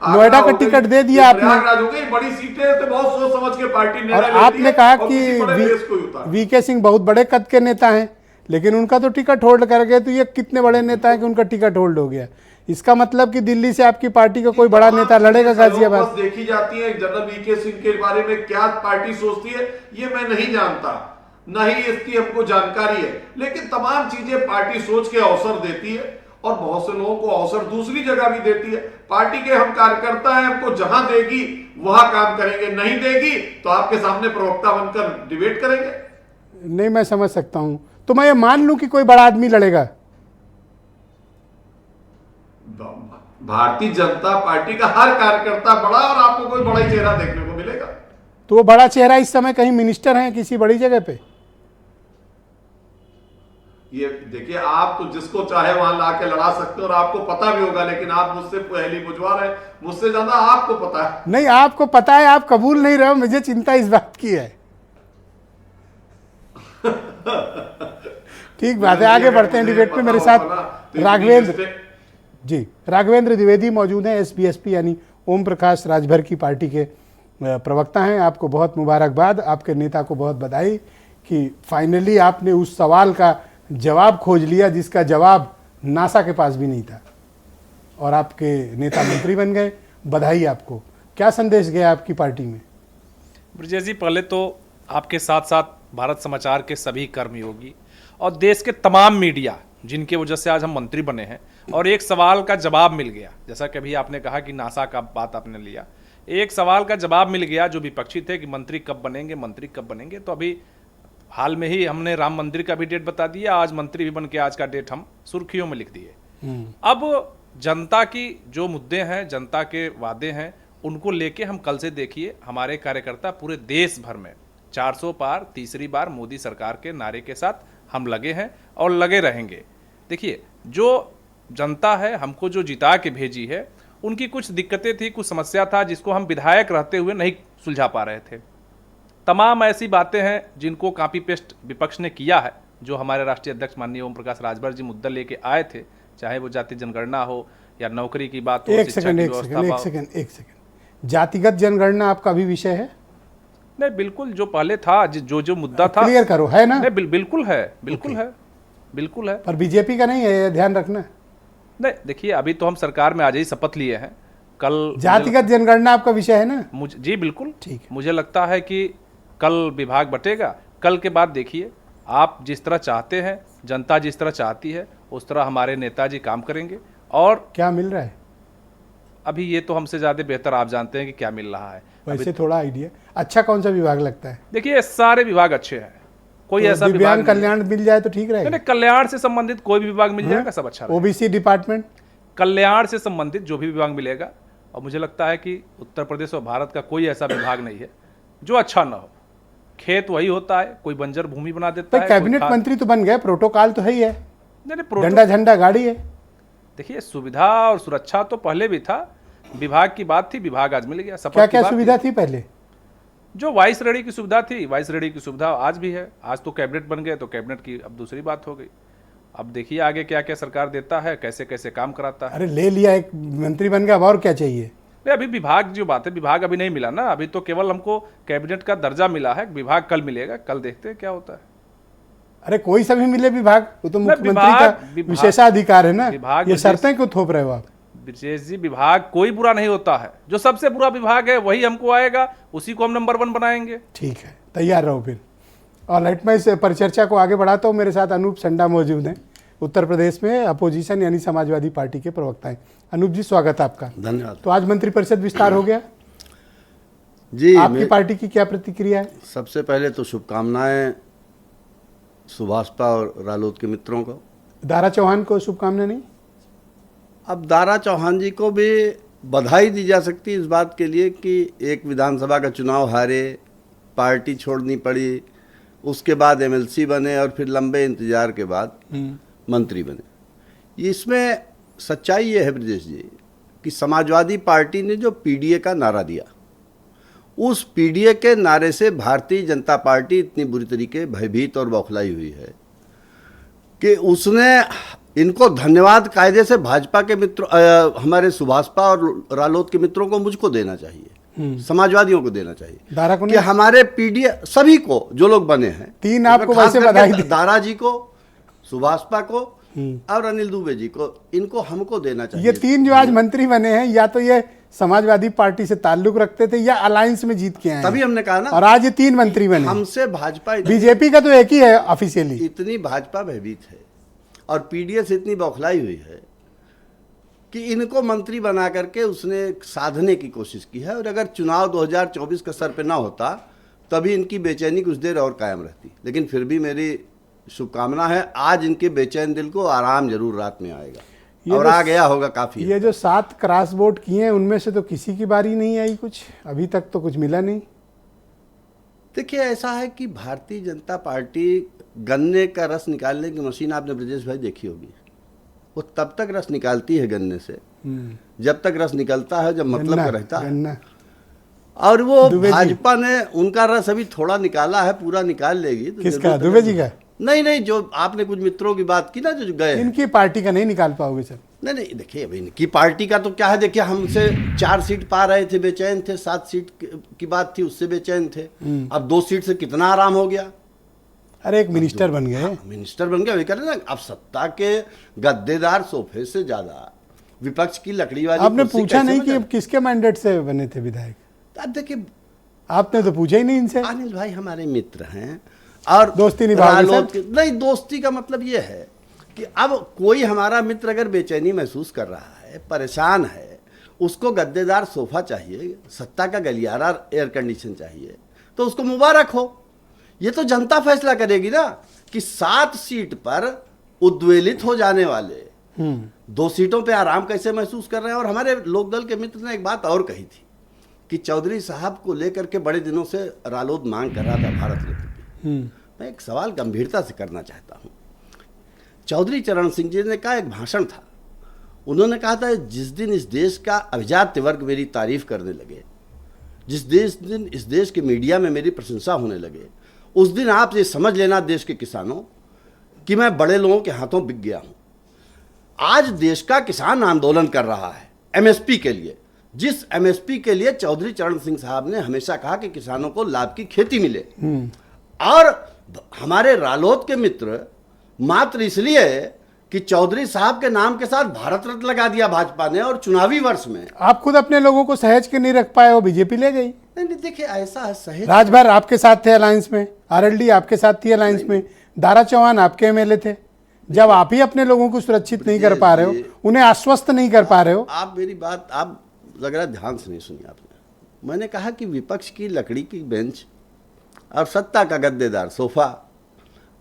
नोएडा का टिकट दे दिया आपने, प्रयागराज हो गई, बड़ी सीटें तो बहुत सोच समझ के पार्टी ने। और आपने कहा कि वीके सिंह बहुत बड़े कद के नेता हैं, लेकिन उनका तो टिकट होल्ड कर गए, तो ये कितने बड़े नेता हैं कि उनका टिकट होल्ड हो गया? इसका मतलब कि दिल्ली से आपकी पार्टी का कोई बड़ा नेता लड़ेगा गाजियाबाद? बस देखी जाती है जनरल वीके सिंह के बारे में क्या पार्टी सोचती है ये मैं नहीं जानता, न ही इसकी हमको जानकारी है, लेकिन तमाम चीजें पार्टी सोच के अवसर देती है और बहुत से लोगों को अवसर दूसरी जगह भी देती है। पार्टी के हम कार्यकर्ता हैं, हमको जहां देगी वहां काम करेंगे, नहीं देगी तो आपके सामने प्रवक्ता बनकर डिबेट करेंगे। नहीं, मैं समझ सकता हूं। तो मैं ये मान लूं कि कोई बड़ा आदमी लड़ेगा? भारतीय जनता पार्टी का हर कार्यकर्ता बड़ा और आपको कोई बड़ा ही चेहरा देखने को मिलेगा। तो वो बड़ा चेहरा इस समय कहीं मिनिस्टर हैं किसी बड़ी जगह पे? ये देखिए, आप तो जिसको चाहे वहां लाके लड़ा सकते हो और आपको पता भी होगा, लेकिन आप मुझसे पहली बुझवा रहे हैं, मुझसे ज्यादा आपको पता है। नहीं, आपको पता है, आप कबूल नहीं रहे हो, मुझे चिंता इस बात की है। ठीक बात है, आगे बढ़ते हैं डिबेट पे। मेरे साथ राघवेंद्र जी, राघवेंद्र द्विवेदी मौजूद हैं, एसपीएसपी यानी ओम प्रकाश राजभर की पार्टी के प्रवक्ता हैं। आपको बहुत मुबारकबाद, आपके नेता को बहुत बधाई कि फाइनली आपने उस सवाल का जवाब खोज लिया जिसका जवाब नासा के पास भी नहीं था, और आपके नेता मंत्री बन गए। बधाई आपको। क्या संदेश गया आपकी पार्टी में? ब्रजेश जी, पहले तो आपके साथ साथ भारत समाचार के सभी कर्मयोगी और देश के तमाम मीडिया जिनके वजह से आज हम मंत्री बने हैं, और एक सवाल का जवाब मिल गया, जैसा कि अभी आपने कहा कि नासा का बात आपने लिया, एक सवाल का जवाब मिल गया जो विपक्षी थे कि मंत्री कब बनेंगे, मंत्री कब बनेंगे। तो अभी हाल में ही हमने राम मंदिर का भी डेट बता दिया, आज मंत्री भी बन के आज का डेट हम सुर्खियों में लिख दिए। अब जनता की जो मुद्दे हैं, जनता के वादे हैं, उनको लेके हम कल से देखिए हमारे कार्यकर्ता पूरे देश भर में 400 पार तीसरी बार मोदी सरकार के नारे के साथ हम लगे हैं और लगे रहेंगे। देखिए, जो जनता है हमको जो जिता के भेजी है, उनकी कुछ दिक्कतें थी, कुछ समस्या था जिसको हम विधायक रहते हुए नहीं सुलझा पा रहे थे। तमाम ऐसी बातें हैं जिनको कॉपी पेस्ट विपक्ष ने किया है, जो हमारे राष्ट्रीय अध्यक्ष माननीय ओम प्रकाश राजभर जी मुद्दा लेके आए थे, चाहे वो जाति जनगणना हो या नौकरी की बात हो, एक सेकंड, जातिगत जनगणना आपका भी विषय है? नहीं, बिल्कुल, जो पहले था, जो मुद्दा था, क्लियर करो, है ना? नहीं, बिल्कुल है, बिल्कुल है, बिल्कुल है। पर बीजेपी का नहीं है, ध्यान रखना। नहीं, देखिए, अभी तो हम सरकार में आज ही शपथ लिए हैं। कल जातिगत जनगणना आपका विषय है ना? जी बिल्कुल, ठीक है। मुझे लगता है कि कल विभाग बटेगा। कल के बाद देखिए, आप जिस तरह चाहते हैं, जनता जिस तरह चाहती है, उस तरह हमारे नेताजी काम करेंगे। और क्या मिल रहा है अभी ये तो हमसे ज्यादा बेहतर आप जानते हैं कि क्या मिल रहा है। वैसे थोड़ा आइडिया अच्छा कौन सा विभाग लगता है? देखिए, सारे विभाग अच्छे हैं, कोई तो ऐसा दिव्यांग कल्याण मिल जाए तो ठीक रहेगा। नहीं, कल्याण से संबंधित कोई भी विभाग मिल जाएगा, सब अच्छा रहेगा। ओबीसी डिपार्टमेंट, कल्याण से संबंधित जो भी विभाग मिलेगा, और मुझे लगता है कि उत्तर प्रदेश और भारत का कोई ऐसा विभाग नहीं है जो अच्छा ना हो। खेत वही होता है, कोई बंजर भूमि बना देता है। कैबिनेट मंत्री तो बन गए, प्रोटोकॉल तो है ही है, नहीं, डंडा झंडा गाड़ी है। देखिए, सुविधा और सुरक्षा तो पहले भी था, विभाग की बात थी, विभाग आज मिल गया। क्या क्या सुविधा थी पहले? जो वाइस रेडी की सुविधा थी, वाइस रेडी की सुविधा आज भी है। आज तो कैबिनेट बन गए तो कैबिनेट की अब दूसरी बात हो गई। अब देखिए आगे क्या क्या सरकार देता है, कैसे कैसे काम कराता है। अरे ले लिया, एक मंत्री बन गया, अब और क्या चाहिए? अभी विभाग जो बात है, विभाग अभी नहीं मिला ना, अभी तो केवल हमको कैबिनेट का दर्जा मिला है। विभाग कल मिलेगा, कल देखते हैं क्या होता है। अरे कोई सा भी मिले विभाग, वो तो मुख्यमंत्री का विशेषाधिकार है ना। ये शर्तें क्यों थोप रहे हो आप? ब्रजेश जी, विभाग कोई बुरा नहीं होता है, जो सबसे बुरा विभाग है वही हमको आएगा, उसी को हम नंबर 1 बनाएंगे। ठीक है, तैयार रहो फिर। और लाइट में इस परिचर्चा को आगे बढ़ाता हूँ। मेरे साथ अनूप संडा मौजूद हैं, उत्तर प्रदेश में अपोजिशन यानी समाजवादी पार्टी के प्रवक्ता हैं। अनूप जी, स्वागत है आपका। धन्यवाद। तो आज मंत्रिपरिषद विस्तार हो गया जी, आपकी पार्टी की क्या प्रतिक्रिया है? सबसे पहले तो शुभकामनाएं सुभाषपा और रालोद के मित्रों को। दारा चौहान को शुभकामनाएं नहीं? अब दारा चौहान जी को भी बधाई दी जा सकती है इस बात के लिए कि एक विधानसभा का चुनाव हारे, पार्टी छोड़नी पड़ी, उसके बाद एमएलसी बने और फिर लंबे इंतजार के बाद मंत्री बने। इसमें सच्चाई ये है ब्रजेश जी कि समाजवादी पार्टी ने जो पीडीए का नारा दिया, उस पीडीए के नारे से भारतीय जनता पार्टी इतनी बुरी तरीके भयभीत और बौखलाई हुई है कि उसने इनको धन्यवाद कायदे से भाजपा के मित्रों, हमारे सुभाषपा और रालोद के मित्रों को मुझको देना चाहिए, समाजवादियों को देना चाहिए दारा को कि हमारे पीडीए सभी को जो लोग बने हैं, तीन आपको वैसे बधाई दी। दारा जी को, सुभाषपा को और अनिल दुबे जी को, इनको हमको देना चाहिए। ये तीन जो आज मंत्री बने हैं, या तो ये समाजवादी पार्टी से ताल्लुक रखते थे या अलायंस में जीत के आए हैं। तभी हमने कहा ना, और आज ये तीन मंत्री बने। हमसे भाजपा बीजेपी का तो एक ही है ऑफिशियली। इतनी भाजपा भयभीत है और पीडीएस इतनी बौखलाई हुई है कि इनको मंत्री बना करके उसने साधने की कोशिश की है। और अगर चुनाव 2024 का सर पे ना होता तभी इनकी बेचैनी कुछ देर और कायम रहती। लेकिन फिर भी मेरी शुभकामना है, आज इनके बेचैन दिल को आराम जरूर रात में आएगा और आ गया होगा काफी। ये जो 7 क्रॉस वोट किए हैं उनमें से तो किसी की बारी नहीं आई, कुछ अभी तक तो कुछ मिला नहीं। देखिए, ऐसा है कि भारतीय जनता पार्टी गन्ने का रस निकालने की मशीन आपने ब्रजेश भाई देखी होगी, वो तब तक रस निकालती है गन्ने से जब तक रस निकलता है, जब मतलब का रहता है। और वो भाजपा ने उनका रस अभी थोड़ा निकाला है, पूरा निकाल लेगी। तो किसका? दुबे जी का? नहीं, जो आपने कुछ मित्रों की बात की ना जो गए, इनकी पार्टी का नहीं निकाल पाओगे सर? नहीं, देखिए अभी इनकी पार्टी का तो क्या है, देखिए हमसे 4 सीट पा रहे थे, बेचैन थे। 7 सीट की बात थी, उससे बेचैन थे। अब 2 सीट से कितना आराम हो गया। अरे एक मिनिस्टर बन गए। मिनिस्टर बन गए, वही कह रहे ना। अब सत्ता के गद्देदार सोफे से ज्यादा विपक्ष की लकड़ी वाली। आपने पूछा नहीं कि किसके मैंडेट से बने थे विधायक? अब देखिए, आपने तो पूछा ही नहीं इनसे। अनिल भाई हमारे मित्र हैं और दोस्ती निभाओगे? नहीं, दोस्ती का मतलब ये है कि अब कोई हमारा मित्र अगर बेचैनी महसूस कर रहा है, परेशान है, उसको गद्देदार सोफा चाहिए, सत्ता का गलियारा एयर कंडीशन चाहिए, तो उसको मुबारक हो। ये तो जनता फैसला करेगी ना कि 7 सीट पर उद्वेलित हो जाने वाले 2 सीटों पे आराम कैसे महसूस कर रहे हैं। और हमारे लोकदल के मित्र ने एक बात और कही थी कि चौधरी साहब को लेकर के बड़े दिनों से रालोद मांग कर रहा था भारत रत्न की। मैं एक सवाल गंभीरता से करना चाहता हूं। चौधरी चरण सिंह जी ने कहा, एक भाषण था, उन्होंने कहा था, जिस दिन इस देश का अभिजात्य वर्ग मेरी तारीफ करने लगे, जिस दिन इस देश के मीडिया में मेरी प्रशंसा होने लगे, उस दिन आप ये समझ लेना देश के किसानों कि मैं बड़े लोगों के हाथों बिक गया हूं। आज देश का किसान आंदोलन कर रहा है एमएसपी के लिए, जिस एमएसपी के लिए चौधरी चरण सिंह साहब ने हमेशा कहा कि किसानों को लाभ की खेती मिले। और हमारे रालोद के मित्र मात्र इसलिए कि चौधरी साहब के नाम के साथ भारत रत्न लगा दिया भाजपा ने, और चुनावी वर्ष में आप खुद अपने लोगों को सहेज के नहीं रख पाए हो, बीजेपी ले गई। नहीं, देखिए ऐसा है, सहेज राजभर आपके साथ थे अलायंस में, आरएलडी आपके साथ थी अलायंस में, दारा चौहान आपके एमएलए थे। जब आप ही अपने लोगों को सुरक्षित नहीं कर पा रहे हो, उन्हें आश्वस्त नहीं कर पा रहे हो। आप मेरी बात, आप लग रहा ध्यान से नहीं सुनी आपने। मैंने कहा कि विपक्ष की लकड़ी की बेंच और सत्ता का गद्देदार सोफा।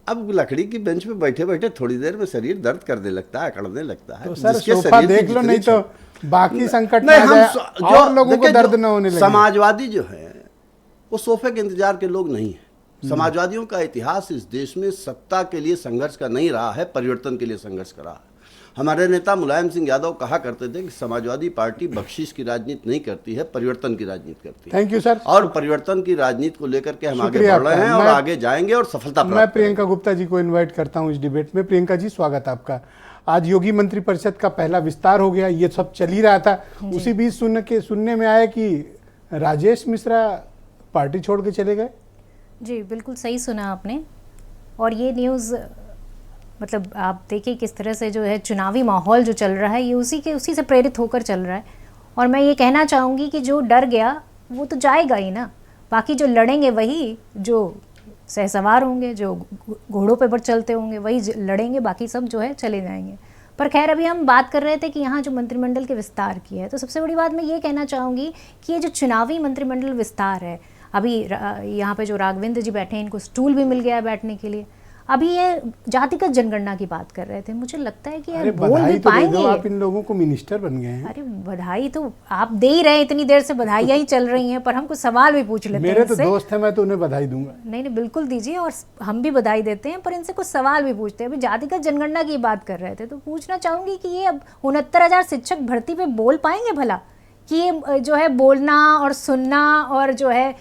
अब लकड़ी की बेंच पे बैठे बैठे थोड़ी देर में शरीर दर्द करने लगता है, अकड़ने लगता है। तो सर सोफा देख लो, नहीं तो बाकी संकट में और लोगों को दर्द न होने लगे। समाजवादी जो है वो सोफे के इंतजार के लोग नहीं है। समाजवादियों का इतिहास इस देश में सत्ता के लिए संघर्ष का नहीं रहा है, परिवर्तन के लिए संघर्ष का रहा है। हमारे नेता मुलायम सिंह यादव कहा करते थे कि समाजवादी पार्टी बख्शीश की राजनीति नहीं करती है, परिवर्तन की राजनीति करती है। Thank you sir. और परिवर्तन की राजनीति को लेकर के हम आगे बढ़ रहे हैं और आगे जाएंगे और सफलता प्राप्त मैं प्रियंका गुप्ता जी को इन्वाइट करता हूं इस डिबेट में। प्रियंका जी, स्वागत आपका। आज योगी मंत्रिपरिषद का पहला विस्तार हो गया, ये सब चल ही रहा था। उसी बीच सुनने में आया कि राजेश मिश्रा पार्टी छोड़ के चले गए। जी बिल्कुल सही सुना आपने। और ये न्यूज़ मतलब आप देखिए किस तरह से जो है चुनावी माहौल जो चल रहा है ये उसी से प्रेरित होकर चल रहा है। और मैं ये कहना चाहूँगी कि जो डर गया वो तो जाएगा ही ना, बाकी जो लड़ेंगे वही, जो सहसवार होंगे, जो घोड़ों पे चलते होंगे वही लड़ेंगे, बाकी सब जो है चले जाएंगे। पर खैर अभी हम बात कर रहे थे कि यहाँ जो मंत्रिमंडल के विस्तार की है, तो सबसे बड़ी बात मैं ये कहना चाहूँगी कि ये जो चुनावी मंत्रिमंडल विस्तार है, अभी यहाँ पे जो राघवेंद्र जी बैठे हैं इनको स्टूल भी मिल गया है बैठने के लिए। अभी ये जातिगत जनगणना की बात कर रहे थे, मुझे लगता है कि यार बोल भी पाएंगे। आप इन लोगों को मिनिस्टर बन गए हैं। अरे बधाई तो आप दे ही रहे हैं, इतनी देर से बधाइयाँ ही चल रही हैं, पर हम कुछ सवाल भी पूछ लेते हैं। मेरे तो दोस्त हैं, मैं तो उन्हें बधाई दूंगा। नहीं बिल्कुल दीजिए, और हम भी बधाई देते हैं, पर इनसे कुछ सवाल भी पूछते हैं। अभी जातिगत जनगणना की बात कर रहे थे, तो पूछना चाहूंगी कि ये अब 69,000 शिक्षक भर्ती पे बोल पाएंगे भला? कि ये जो है बोलना और सुनना और जो है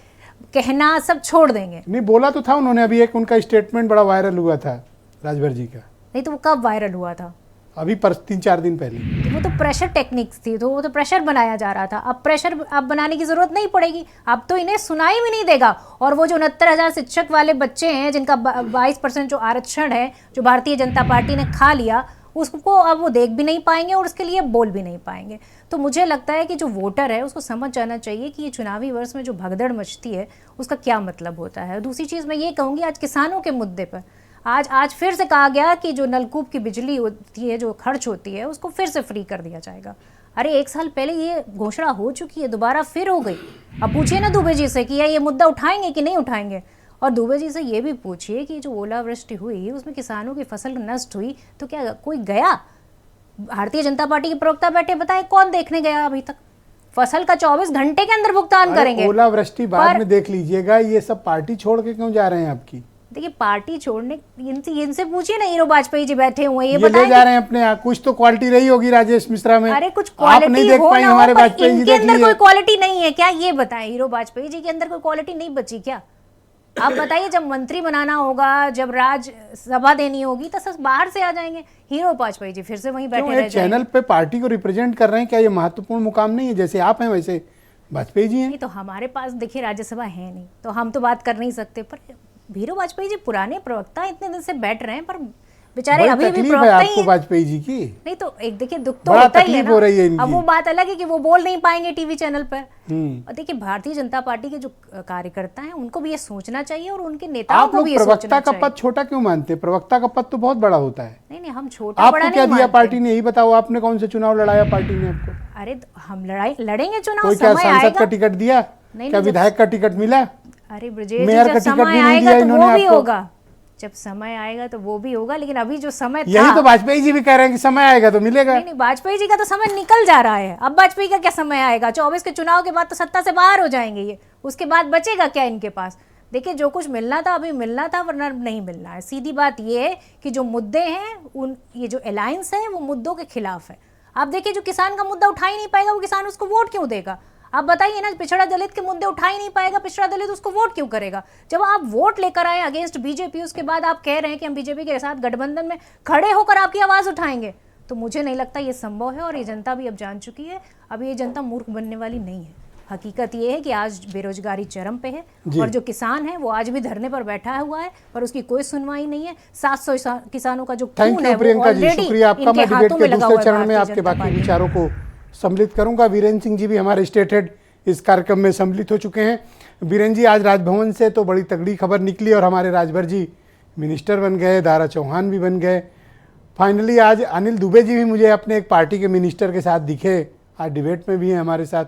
कहना सब छोड़ देंगे? नहीं, बोला तो था उन्होंने, अभी एक उनका स्टेटमेंट बड़ा वायरल हुआ था राजभर जी का। नहीं तो वो कब वायरल हुआ था? अभी 3-4 दिन पहले। तो वो तो प्रेशर टेक्निक्स थी, तो वो तो प्रेशर बनाया जा रहा था। अब प्रेशर अब बनाने की जरूरत नहीं पड़ेगी, अब तो इन्हें सुनाई भी नहीं देगा। और वो जो 69,000 शिक्षक वाले बच्चे हैं जिनका 22% जो आरक्षण है जो भारतीय जनता पार्टी ने खा लिया, उसको अब वो देख भी नहीं पाएंगे और उसके लिए बोल भी नहीं पाएंगे। तो मुझे लगता है कि जो वोटर है उसको समझ जाना चाहिए कि ये चुनावी वर्ष में जो भगदड़ मचती है उसका क्या मतलब होता है। दूसरी चीज़ मैं ये कहूँगी, आज किसानों के मुद्दे पर आज फिर से कहा गया कि जो नलकूप की बिजली होती है, जो खर्च होती है, उसको फिर से फ्री कर दिया जाएगा। अरे 1 साल पहले ये घोषणा हो चुकी है, दोबारा फिर हो गई। अब पूछिए ना दुबे जी से कि ये मुद्दा उठाएंगे कि नहीं उठाएंगे। और दुबे जी से ये भी पूछिए कि जो ओलावृष्टि हुई उसमें किसानों की फसल नष्ट हुई तो क्या कोई गया? भारतीय जनता पार्टी के प्रवक्ता बैठे, बताए कौन देखने गया अभी तक? फसल का 24 घंटे के अंदर भुगतान करेंगे। ओलावृष्टि बाद में देख लीजिएगा। ये सब पार्टी छोड़ के क्यों जा रहे हैं आपकी? देखिए, पार्टी छोड़ने इनसे पूछिए ना, हीरो वाजपेयी जी बैठे हुए हैं, ये ले जा रहे हैं अपने यहाँ। कुछ तो क्वालिटी रही होगी राजेश मिश्रा में। अरे कुछ आप नहीं देख पाई, हमारे वाजपेयी जी इनके अंदर कोई क्वालिटी नहीं है क्या? ये बताएं, हीरो वाजपेयी जी के अंदर कोई क्वालिटी नहीं बची क्या? आप बताइए, जब मंत्री बनाना होगा, जब राज्यसभा देनी होगी तो सब बाहर से आ जाएंगे। हीरो वाजपेयी जी फिर से वहीं बैठे रह जाएंगे। चैनल पे पार्टी को रिप्रेजेंट कर रहे हैं, क्या ये महत्वपूर्ण मुकाम नहीं है? जैसे आप हैं वैसे वाजपेयी जी हैं। नहीं तो हमारे पास देखिए राज्यसभा है नहीं, तो हम तो बात कर नहीं सकते। पर हीरो वाजपेयी जी पुराने प्रवक्ता इतने दिन से बैठ रहे हैं, पर बेचारे अभी भी प्रवक्ता ही हैं। वाजपेयी जी की नहीं तो एक देखिए दुख तो होता ही है ना। हो रही है। अब वो बात अलग है कि वो बोल नहीं पाएंगे टीवी चैनल पर। और देखिए, भारतीय जनता पार्टी के जो कार्यकर्ता हैं उनको भी ये सोचना चाहिए और उनके नेताओं को भी ये सोचना चाहिए। प्रवक्ता का पद छोटा क्यों मानते? प्रवक्ता का पद तो बहुत बड़ा होता है। नहीं, हम छोटा बड़ा नहीं क्या दिया पार्टी ने? यही बताओ, आपने कौन से चुनाव लड़ाया पार्टी ने आपको? अरे हम लड़ेंगे चुनाव। कोई क्या सांसद का टिकट दिया? क्या विधायक का टिकट मिला? अरे ब्रजेश, जब समय आएगा तो वो भी होगा। जब समय आएगा तो वो भी होगा, लेकिन अभी जो समय था, यही तो वाजपेयी जी भी कह रहे हैं कि समय आएगा तो मिलेगा। नहीं, वाजपेयी जी का तो समय निकल जा रहा है। अब वाजपेयी का क्या समय आएगा? 24 के चुनाव के बाद तो सत्ता से बाहर हो जाएंगे ये। उसके बाद बचेगा क्या इनके पास? देखिए, जो कुछ मिलना था अभी मिलना था, वरना नहीं मिलना है। सीधी बात ये है कि जो मुद्दे हैं, ये जो अलायंस है वो मुद्दों के खिलाफ है। आप देखिए, जो किसान का मुद्दा उठा ही नहीं पाएगा वो किसान उसको वोट क्यों देगा? आप बताइए ना, पिछड़ा दलित के मुद्दे उठा ही नहीं पाएगा पिछड़ा दलित, उसको वोट क्यों करेगा? जब आप वोट लेकर आए अगेंस्ट बीजेपी, उसके बाद आप कह रहे हैं कि हम बीजेपी के साथ गठबंधन में खड़े होकर आपकी आवाज उठाएंगे, तो मुझे नहीं लगता ये संभव है। और ये जनता भी अब जान चुकी है। अब ये जनता मूर्ख बनने वाली नहीं है। हकीकत ये है कि आज बेरोजगारी चरम पे है और जो किसान है वो आज भी धरने पर बैठा हुआ है, पर उसकी कोई सुनवाई नहीं है। 700 किसानों का जो खून है वो ऑलरेडी इनके हाथों में लगा हुआ है। चरण में आपके बाकी विचारों को सम्मिलित करूंगा। वीरेंद्र सिंह जी भी हमारे स्टेट हेड इस कार्यक्रम में सम्मिलित हो चुके हैं। वीरेंद्र जी, आज राजभवन से तो बड़ी तगड़ी खबर निकली और हमारे राजभर जी मिनिस्टर बन गए, दारा चौहान भी बन गए। फाइनली आज अनिल दुबे जी भी मुझे अपने एक पार्टी के मिनिस्टर के साथ दिखे, आज डिबेट में भी हैं हमारे साथ।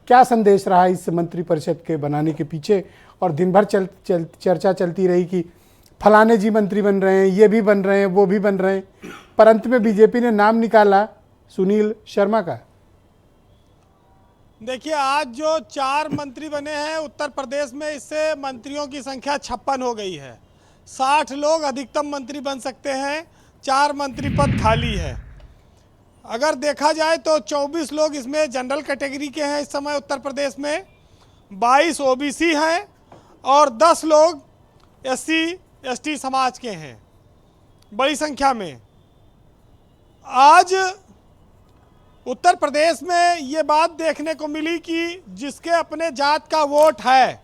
क्या संदेश रहा इस मंत्रिपरिषद के बनाने के पीछे? और दिन भर चर्चा चलती रही कि फलाने जी मंत्री बन रहे हैं, ये भी बन रहे हैं, वो भी बन रहे हैं, पर अंत में बीजेपी ने नाम निकाला सुनील शर्मा का। देखिए, आज जो 4 मंत्री बने हैं उत्तर प्रदेश में, इससे मंत्रियों की संख्या 56 हो गई है। 60 लोग अधिकतम मंत्री बन सकते हैं, 4 मंत्री पद खाली है। अगर देखा जाए तो 24 लोग इसमें जनरल कैटेगरी के हैं इस समय उत्तर प्रदेश में, 22 ओबीसी हैं और 10 लोग SC ST समाज के हैं, बड़ी संख्या में। आज उत्तर प्रदेश में ये बात देखने को मिली कि जिसके अपने जात का वोट है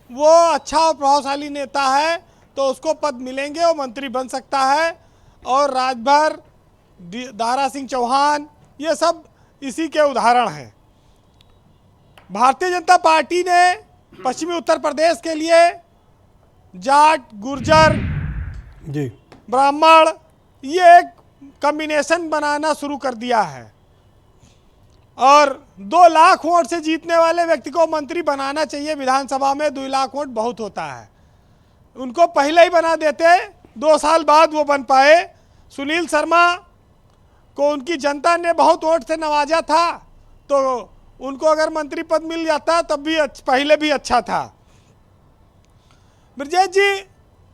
वो अच्छा और प्रभावशाली नेता है तो उसको पद मिलेंगे, वो मंत्री बन सकता है। और राजभर, दारा सिंह चौहान, ये सब इसी के उदाहरण हैं। भारतीय जनता पार्टी ने पश्चिमी उत्तर प्रदेश के लिए जाट, गुर्जर, जी, ब्राह्मण, ये एक कॉम्बिनेशन बनाना शुरू कर दिया है। और 2 लाख वोट से जीतने वाले व्यक्ति को मंत्री बनाना चाहिए। विधानसभा में 2 लाख वोट बहुत होता है, उनको पहले ही बना देते, 2 साल बाद वो बन पाए। सुनील शर्मा को उनकी जनता ने बहुत वोट से नवाजा था, तो उनको अगर मंत्री पद मिल जाता तब भी पहले भी अच्छा था। ब्रजेश जी,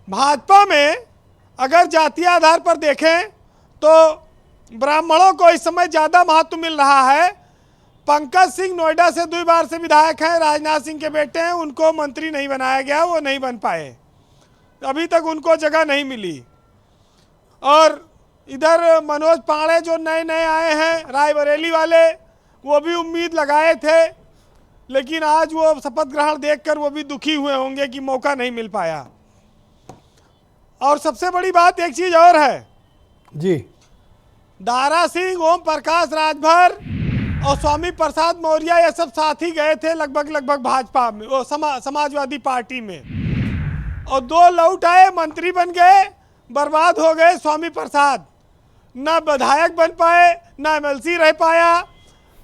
भाजपा में अगर जातीय आधार पर देखें तो ब्राह्मणों को इस समय ज़्यादा महत्व मिल रहा है। पंकज सिंह नोएडा से 2 बार से विधायक हैं, राजनाथ सिंह के बेटे हैं, उनको मंत्री नहीं बनाया गया, वो नहीं बन पाए, अभी तक उनको जगह नहीं मिली। और इधर मनोज पांडे जो नए आए हैं रायबरेली वाले, वो भी उम्मीद लगाए थे, लेकिन आज वो शपथ ग्रहण देखकर वो भी दुखी हुए होंगे कि मौका नहीं मिल पाया। और सबसे बड़ी बात एक चीज़ और है जी, दारा सिंह, ओम प्रकाश राजभर और स्वामी प्रसाद मौर्य ये सब साथ ही गए थे लगभग भाजपा में, वो समाजवादी पार्टी में, और 2 लौट आए, मंत्री बन गए, बर्बाद हो गए स्वामी प्रसाद, ना विधायक बन पाए, ना एमएलसी रह पाया,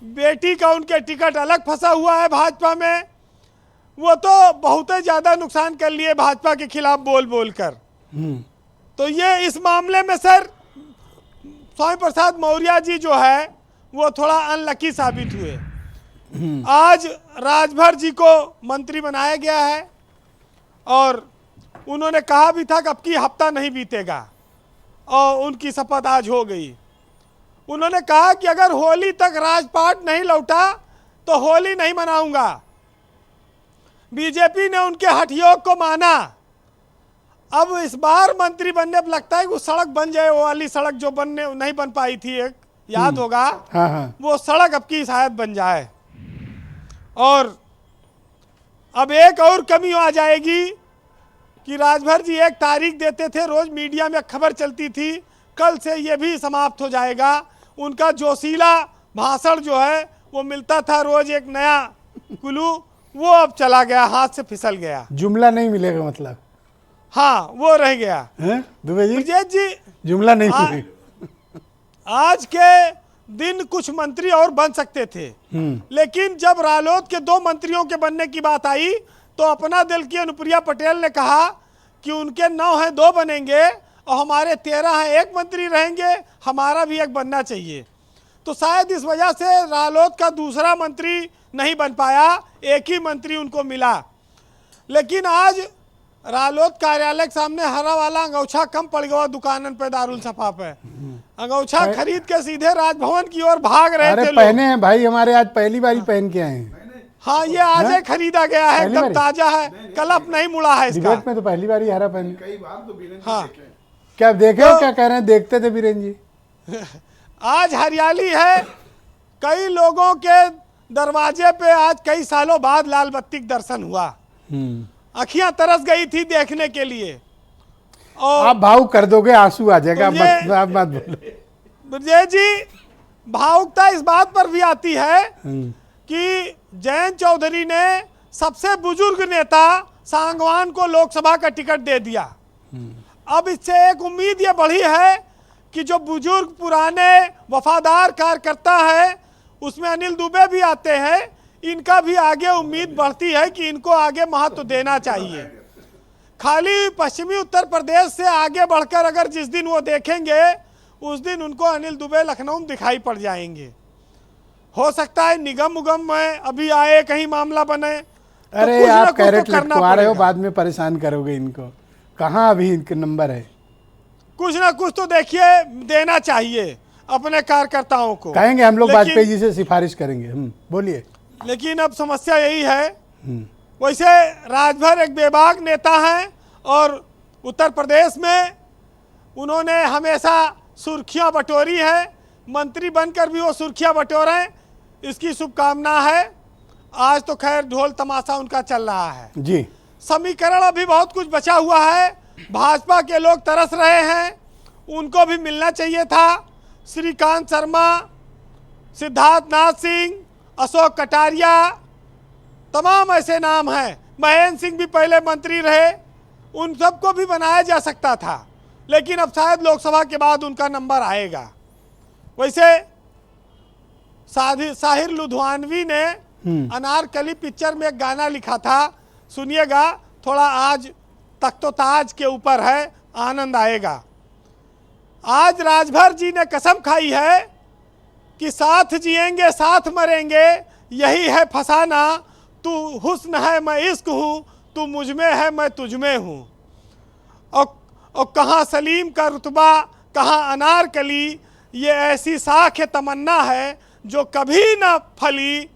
बेटी का उनके टिकट अलग फंसा हुआ है भाजपा में। वो तो बहुत ही ज़्यादा नुकसान कर लिए भाजपा के खिलाफ बोल कर। तो ये इस मामले में सर स्वामी प्रसाद मौर्य जी जो है वो थोड़ा अनलकी साबित हुए। आज राजभर जी को मंत्री बनाया गया है और उन्होंने कहा भी था कि अब की हफ्ता नहीं बीतेगा, और उनकी शपथ आज हो गई। उन्होंने कहा कि अगर होली तक राजपाट नहीं लौटा तो होली नहीं मनाऊंगा। बीजेपी ने उनके हठयोग को माना। अब इस बार मंत्री बनने पर लगता है कि वो सड़क बन जाए, वो वाली सड़क जो नहीं बन पाई थी, एक याद होगा। हाँ। वो सड़क अब की शायद बन जाए। और अब एक और कमी आ जाएगी कि राजभर जी एक तारीख देते थे, रोज मीडिया में खबर चलती थी, कल से ये भी समाप्त हो जाएगा। उनका जोशीला भाषण जो है वो मिलता था रोज एक नया कुलू, वो अब चला गया, हाथ से फिसल गया। जुमला नहीं मिलेगा मतलब? हाँ, वो रह गया। दुबे जी, ब्रजेश जी, जुमला नहीं मिलेगा। आज के दिन कुछ मंत्री और बन सकते थे, लेकिन जब रालोद के 2 मंत्रियों के बनने की बात आई तो अपना दल की अनुप्रिया पटेल ने कहा कि उनके 9 हैं 2 बनेंगे और हमारे 13 हैं 1 मंत्री रहेंगे, हमारा भी 1 बनना चाहिए। तो शायद इस वजह से रालोद का दूसरा मंत्री नहीं बन पाया, एक ही मंत्री उनको मिला। लेकिन आज रालोद कार्यालय के सामने हरा वाला अंगौछा कम पड़ गया दुकानन पे, दारुल सफा पे अंगौछा खरीद के सीधे राजभवन की ओर भाग रहे थे। पहने हैं भाई, हमारे आज पहली बारी पहन के आए हैं। हाँ, ये आज ही खरीदा गया है, एकदम ताजा है, कलप नहीं मुड़ा है इसका। डिबेट में तो पहली बारी हरा पहन। कई बार तो बीरेन जी हाँ। देखे हैं। क्या देखे हो, क्या कह रहे हैं? देखते थे बीरेन जी। आज हरियाली है, कई लोगों के दरवाजे पे आज कई सालों बाद लाल बत्ती का दर्शन हुआ। अखियां तरस गई थी देखने के लिए। और आप भावुक कर दोगे, आंसू आ जाएगा। तो आप मत बोलो ब्रजेश जी, भावुकता इस बात पर भी आती है कि जयंत चौधरी ने सबसे बुजुर्ग नेता सांगवान को लोकसभा का टिकट दे दिया। अब इससे एक उम्मीद ये बढ़ी है कि जो बुजुर्ग पुराने वफादार कार्यकर्ता है, उसमें अनिल दुबे भी आते हैं, इनका भी आगे उम्मीद बढ़ती है कि इनको आगे महत्व देना चाहिए। खाली पश्चिमी उत्तर प्रदेश से आगे बढ़कर अगर जिस दिन वो देखेंगे, उस दिन उनको अनिल दुबे लखनऊ में दिखाई पड़ जाएंगे। हो सकता है निगम उगम में अभी आए, कहीं मामला बने। अरे तो आप कैरेट लटकवा रहे हो, बाद में परेशान करोगे इनको। कहाँ अभी इनके नंबर है? कुछ ना कुछ तो देखिए देना चाहिए अपने कार्यकर्ताओं को। कहेंगे हम लोग, वाजपेयी जी से सिफारिश करेंगे। बोलिए। लेकिन अब समस्या यही है, वैसे राजभर एक बेबाक नेता हैं और उत्तर प्रदेश में उन्होंने हमेशा सुर्खियां बटोरी है, मंत्री बनकर भी वो सुर्खियां बटोरें, इसकी शुभकामना है। आज तो खैर ढोल तमाशा उनका चल रहा है जी। समीकरण अभी बहुत कुछ बचा हुआ है। भाजपा के लोग तरस रहे हैं, उनको भी मिलना चाहिए था। श्रीकांत शर्मा, सिद्धार्थ नाथ सिंह, अशोक कटारिया, तमाम ऐसे नाम हैं। महेंद्र सिंह भी पहले मंत्री रहे, उन सबको भी बनाया जा सकता था, लेकिन अब शायद लोकसभा के बाद उनका नंबर आएगा। वैसे साहिर लुधियानवी ने अनारकली पिक्चर में एक गाना लिखा था, सुनिएगा थोड़ा। आज तख्तो-ताज के ऊपर है, आनंद आएगा। आज राजभर जी ने कसम खाई है कि साथ जिएंगे साथ मरेंगे, यही है फसाना। तू हुस्न है मैं इश्क हूँ, तू मुझ में है मैं तुझ में हूँ। और कहाँ सलीम का रुतबा, कहाँ अनारकली, ये ऐसी साख तमन्ना है जो कभी ना फली।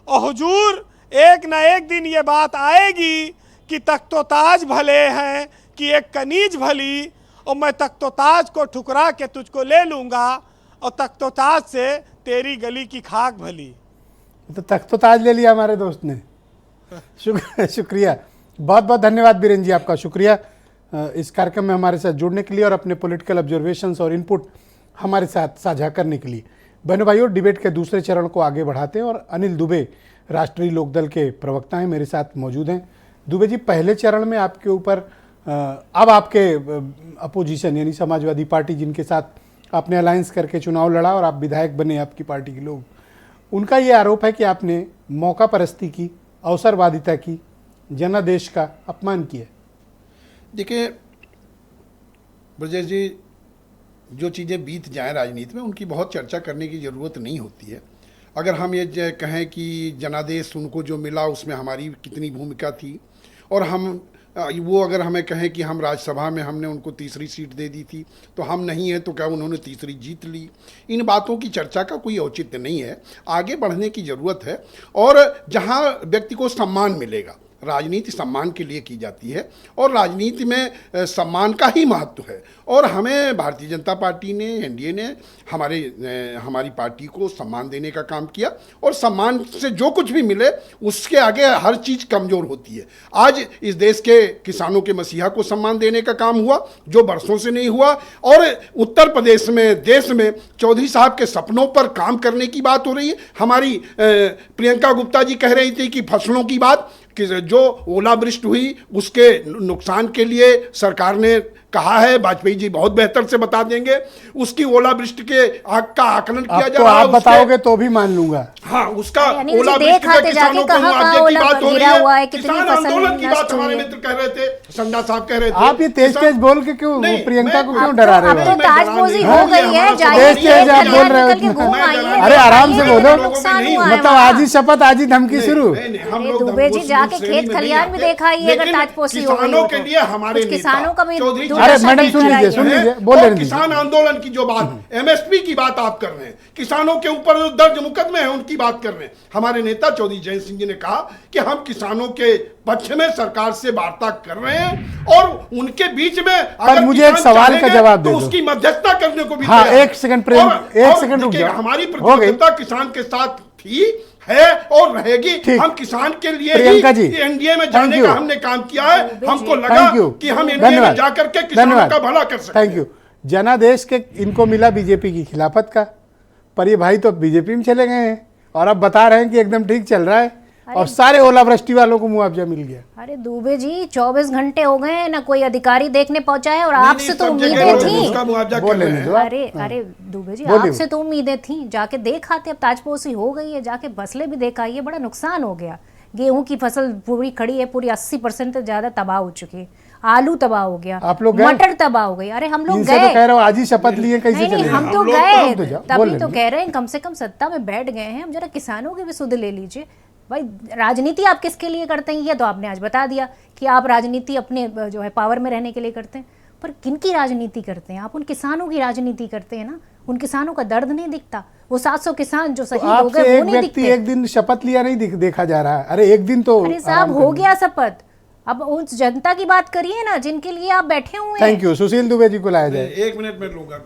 और हुजूर, एक न एक दिन ये बात आएगी कि तख्तो-ताज भले हैं कि एक कनीज भली, और मैं तख्तो-ताज को ठुकरा के तुझको ले लूँगा, और तख्तो-ताज से तेरी गली की खाक भली। तो तख्तो-ताज ले लिया हमारे दोस्त ने। शुक्रिया, बहुत बहुत धन्यवाद बीरेन जी, आपका शुक्रिया इस कार्यक्रम में हमारे साथ जुड़ने के लिए और अपने पॉलिटिकल ऑब्जर्वेशंस और इनपुट हमारे साथ साझा करने के लिए। बहनों भाइयों, डिबेट के दूसरे चरण को आगे बढ़ाते हैं और अनिल दुबे राष्ट्रीय लोकदल के प्रवक्ता हैं, मेरे साथ मौजूद हैं। दुबे जी, पहले चरण में आपके ऊपर अब आपके अपोजिशन यानी समाजवादी पार्टी, जिनके साथ आपने अलायंस करके चुनाव लड़ा और आप विधायक बने, आपकी पार्टी के लोग, उनका ये आरोप है कि आपने मौका परस्ती की, अवसरवादिता की, जनादेश का अपमान किया। देखिए ब्रजेश जी, जो चीज़ें बीत जाएं राजनीति में उनकी बहुत चर्चा करने की ज़रूरत नहीं होती है। अगर हम ये कहें कि जनादेश उनको जो मिला उसमें हमारी कितनी भूमिका थी, और हम वो अगर हमें कहें कि हम राज्यसभा में हमने उनको तीसरी सीट दे दी थी तो हम नहीं है तो क्या उन्होंने तीसरी जीत ली, इन बातों की चर्चा का कोई औचित्य नहीं है। आगे बढ़ने की ज़रूरत है, और जहाँ व्यक्ति को सम्मान मिलेगा, राजनीति सम्मान के लिए की जाती है और राजनीति में सम्मान का ही महत्व है। और हमें भारतीय जनता पार्टी ने, एनडीए ने हमारी पार्टी को सम्मान देने का काम किया, और सम्मान से जो कुछ भी मिले उसके आगे हर चीज़ कमज़ोर होती है। आज इस देश के किसानों के मसीहा को सम्मान देने का काम हुआ जो बरसों से नहीं हुआ, और उत्तर प्रदेश में, देश में चौधरी साहब के सपनों पर काम करने की बात हो रही है। हमारी प्रियंका गुप्ता जी कह रही थी कि फसलों की बात, कि जो ओलावृष्टि हुई उसके नुकसान के लिए सरकार ने कहा है, वाजपेयी जी बहुत बेहतर से बता देंगे, उसकी ओलावृष्टि के का आकलन किया जा रहा है। आप बताओगे तो भी मान लूंगा। हाँ, उसका ओलावृष्टि का किसानों को मुआवजे की बात हो रही है, किसान आंदोलन की बात हमारे मित्र कह रहे थे, संडा साहब कह रहे थे। आप ये तेज तेज बोल के क्यों प्रियंका को क्यों डरा रहे हो? ताजपोशी हो गई है, तेज तेज आप बोल रहे हो। अरे आराम से बोलो, मतलब आज ही शपथ, आज ही धमकी शुरू। दुबे जी जाके खेत खलियान भी देखा ही, अगर ताजपोशी हो गई किसानों के लिए हमारे किसानों का भी, अरे मैडम सुन लीजिए बोल रहे हैं। किसान आंदोलन की जो बात, एमएसपी की बात आप कर रहे हैं, किसानों के ऊपर जो दर्ज मुकदमे हैं उनकी बात कर रहे हैं। हमारे नेता चौधरी जयंत सिंह जी ने कहा कि हम किसानों के पक्ष में सरकार से वार्ता कर रहे हैं, और उनके बीच में अगर मुझे एक सवाल का जवाब दे तो दो, उसकी मध्यस्थता करने को भी हाँ, तैयार है। एक सेकंड प्रेम, एक सेकंड रुक जाओ। हमारी प्रतिबद्धता किसान के साथ थी, है और रहेगी। हम किसान के लिए ही एनडीए में जाने का हमने काम किया है। हमको लगा कि हम एनडीए में जाकर के किसानों का भला कर सकते हैं। Thank you. जनादेश के इनको मिला बीजेपी की खिलाफत का, पर ये भाई तो बीजेपी में चले गए हैं और अब बता रहे हैं कि एकदम ठीक चल रहा है और सारे ओलावृष्टि वालों को मुआवजा मिल गया। अरे दुबे जी 24 घंटे हो गए हैं ना कोई अधिकारी देखने पहुंचा है, और आपसे तो उम्मीदें थी। अरे दुबे जी, आपसे तो उम्मीदें थी, जाके देख आते। अब ताजपोशी हो गई है, जाके फसलें भी देखा, ये बड़ा नुकसान हो गया। गेहूं की फसल पूरी खड़ी है, पूरी 80% से ज्यादा तबाह हो चुकी है, आलू तबाह हो गया, आप लोग मटर तबाह हो गई। अरे हम लोग गए, तो कह रहे हो आज ही शपथ लिए, कैसे नहीं, हम तो गए, तभी तो कह रहे हैं कम से कम सत्ता में बैठ गए हैं, हम जरा किसानों की भी सुध ले लीजिए। भाई राजनीति आप किसके लिए करते हैं, ये तो आपने आज बता दिया कि आप राजनीति अपने जो है पावर में रहने के लिए करते हैं, पर किन की राजनीति करते हैं आप? उन किसानों की राजनीति करते हैं ना। उन किसानों का दर्द नहीं दिखता, वो 700 किसान जो शहीद हो गए वो नहीं दिखते। एक दिन शपथ लिया नहीं देखा जा रहा है। अरे एक दिन तो, अरे साहब हो गया शपथ, अब उस जनता की बात करिए ना जिनके लिए आप बैठे हुए हैं। Thank you. सुशील दुबे जी को लाया जाए। 1 मिनट में लूंगा।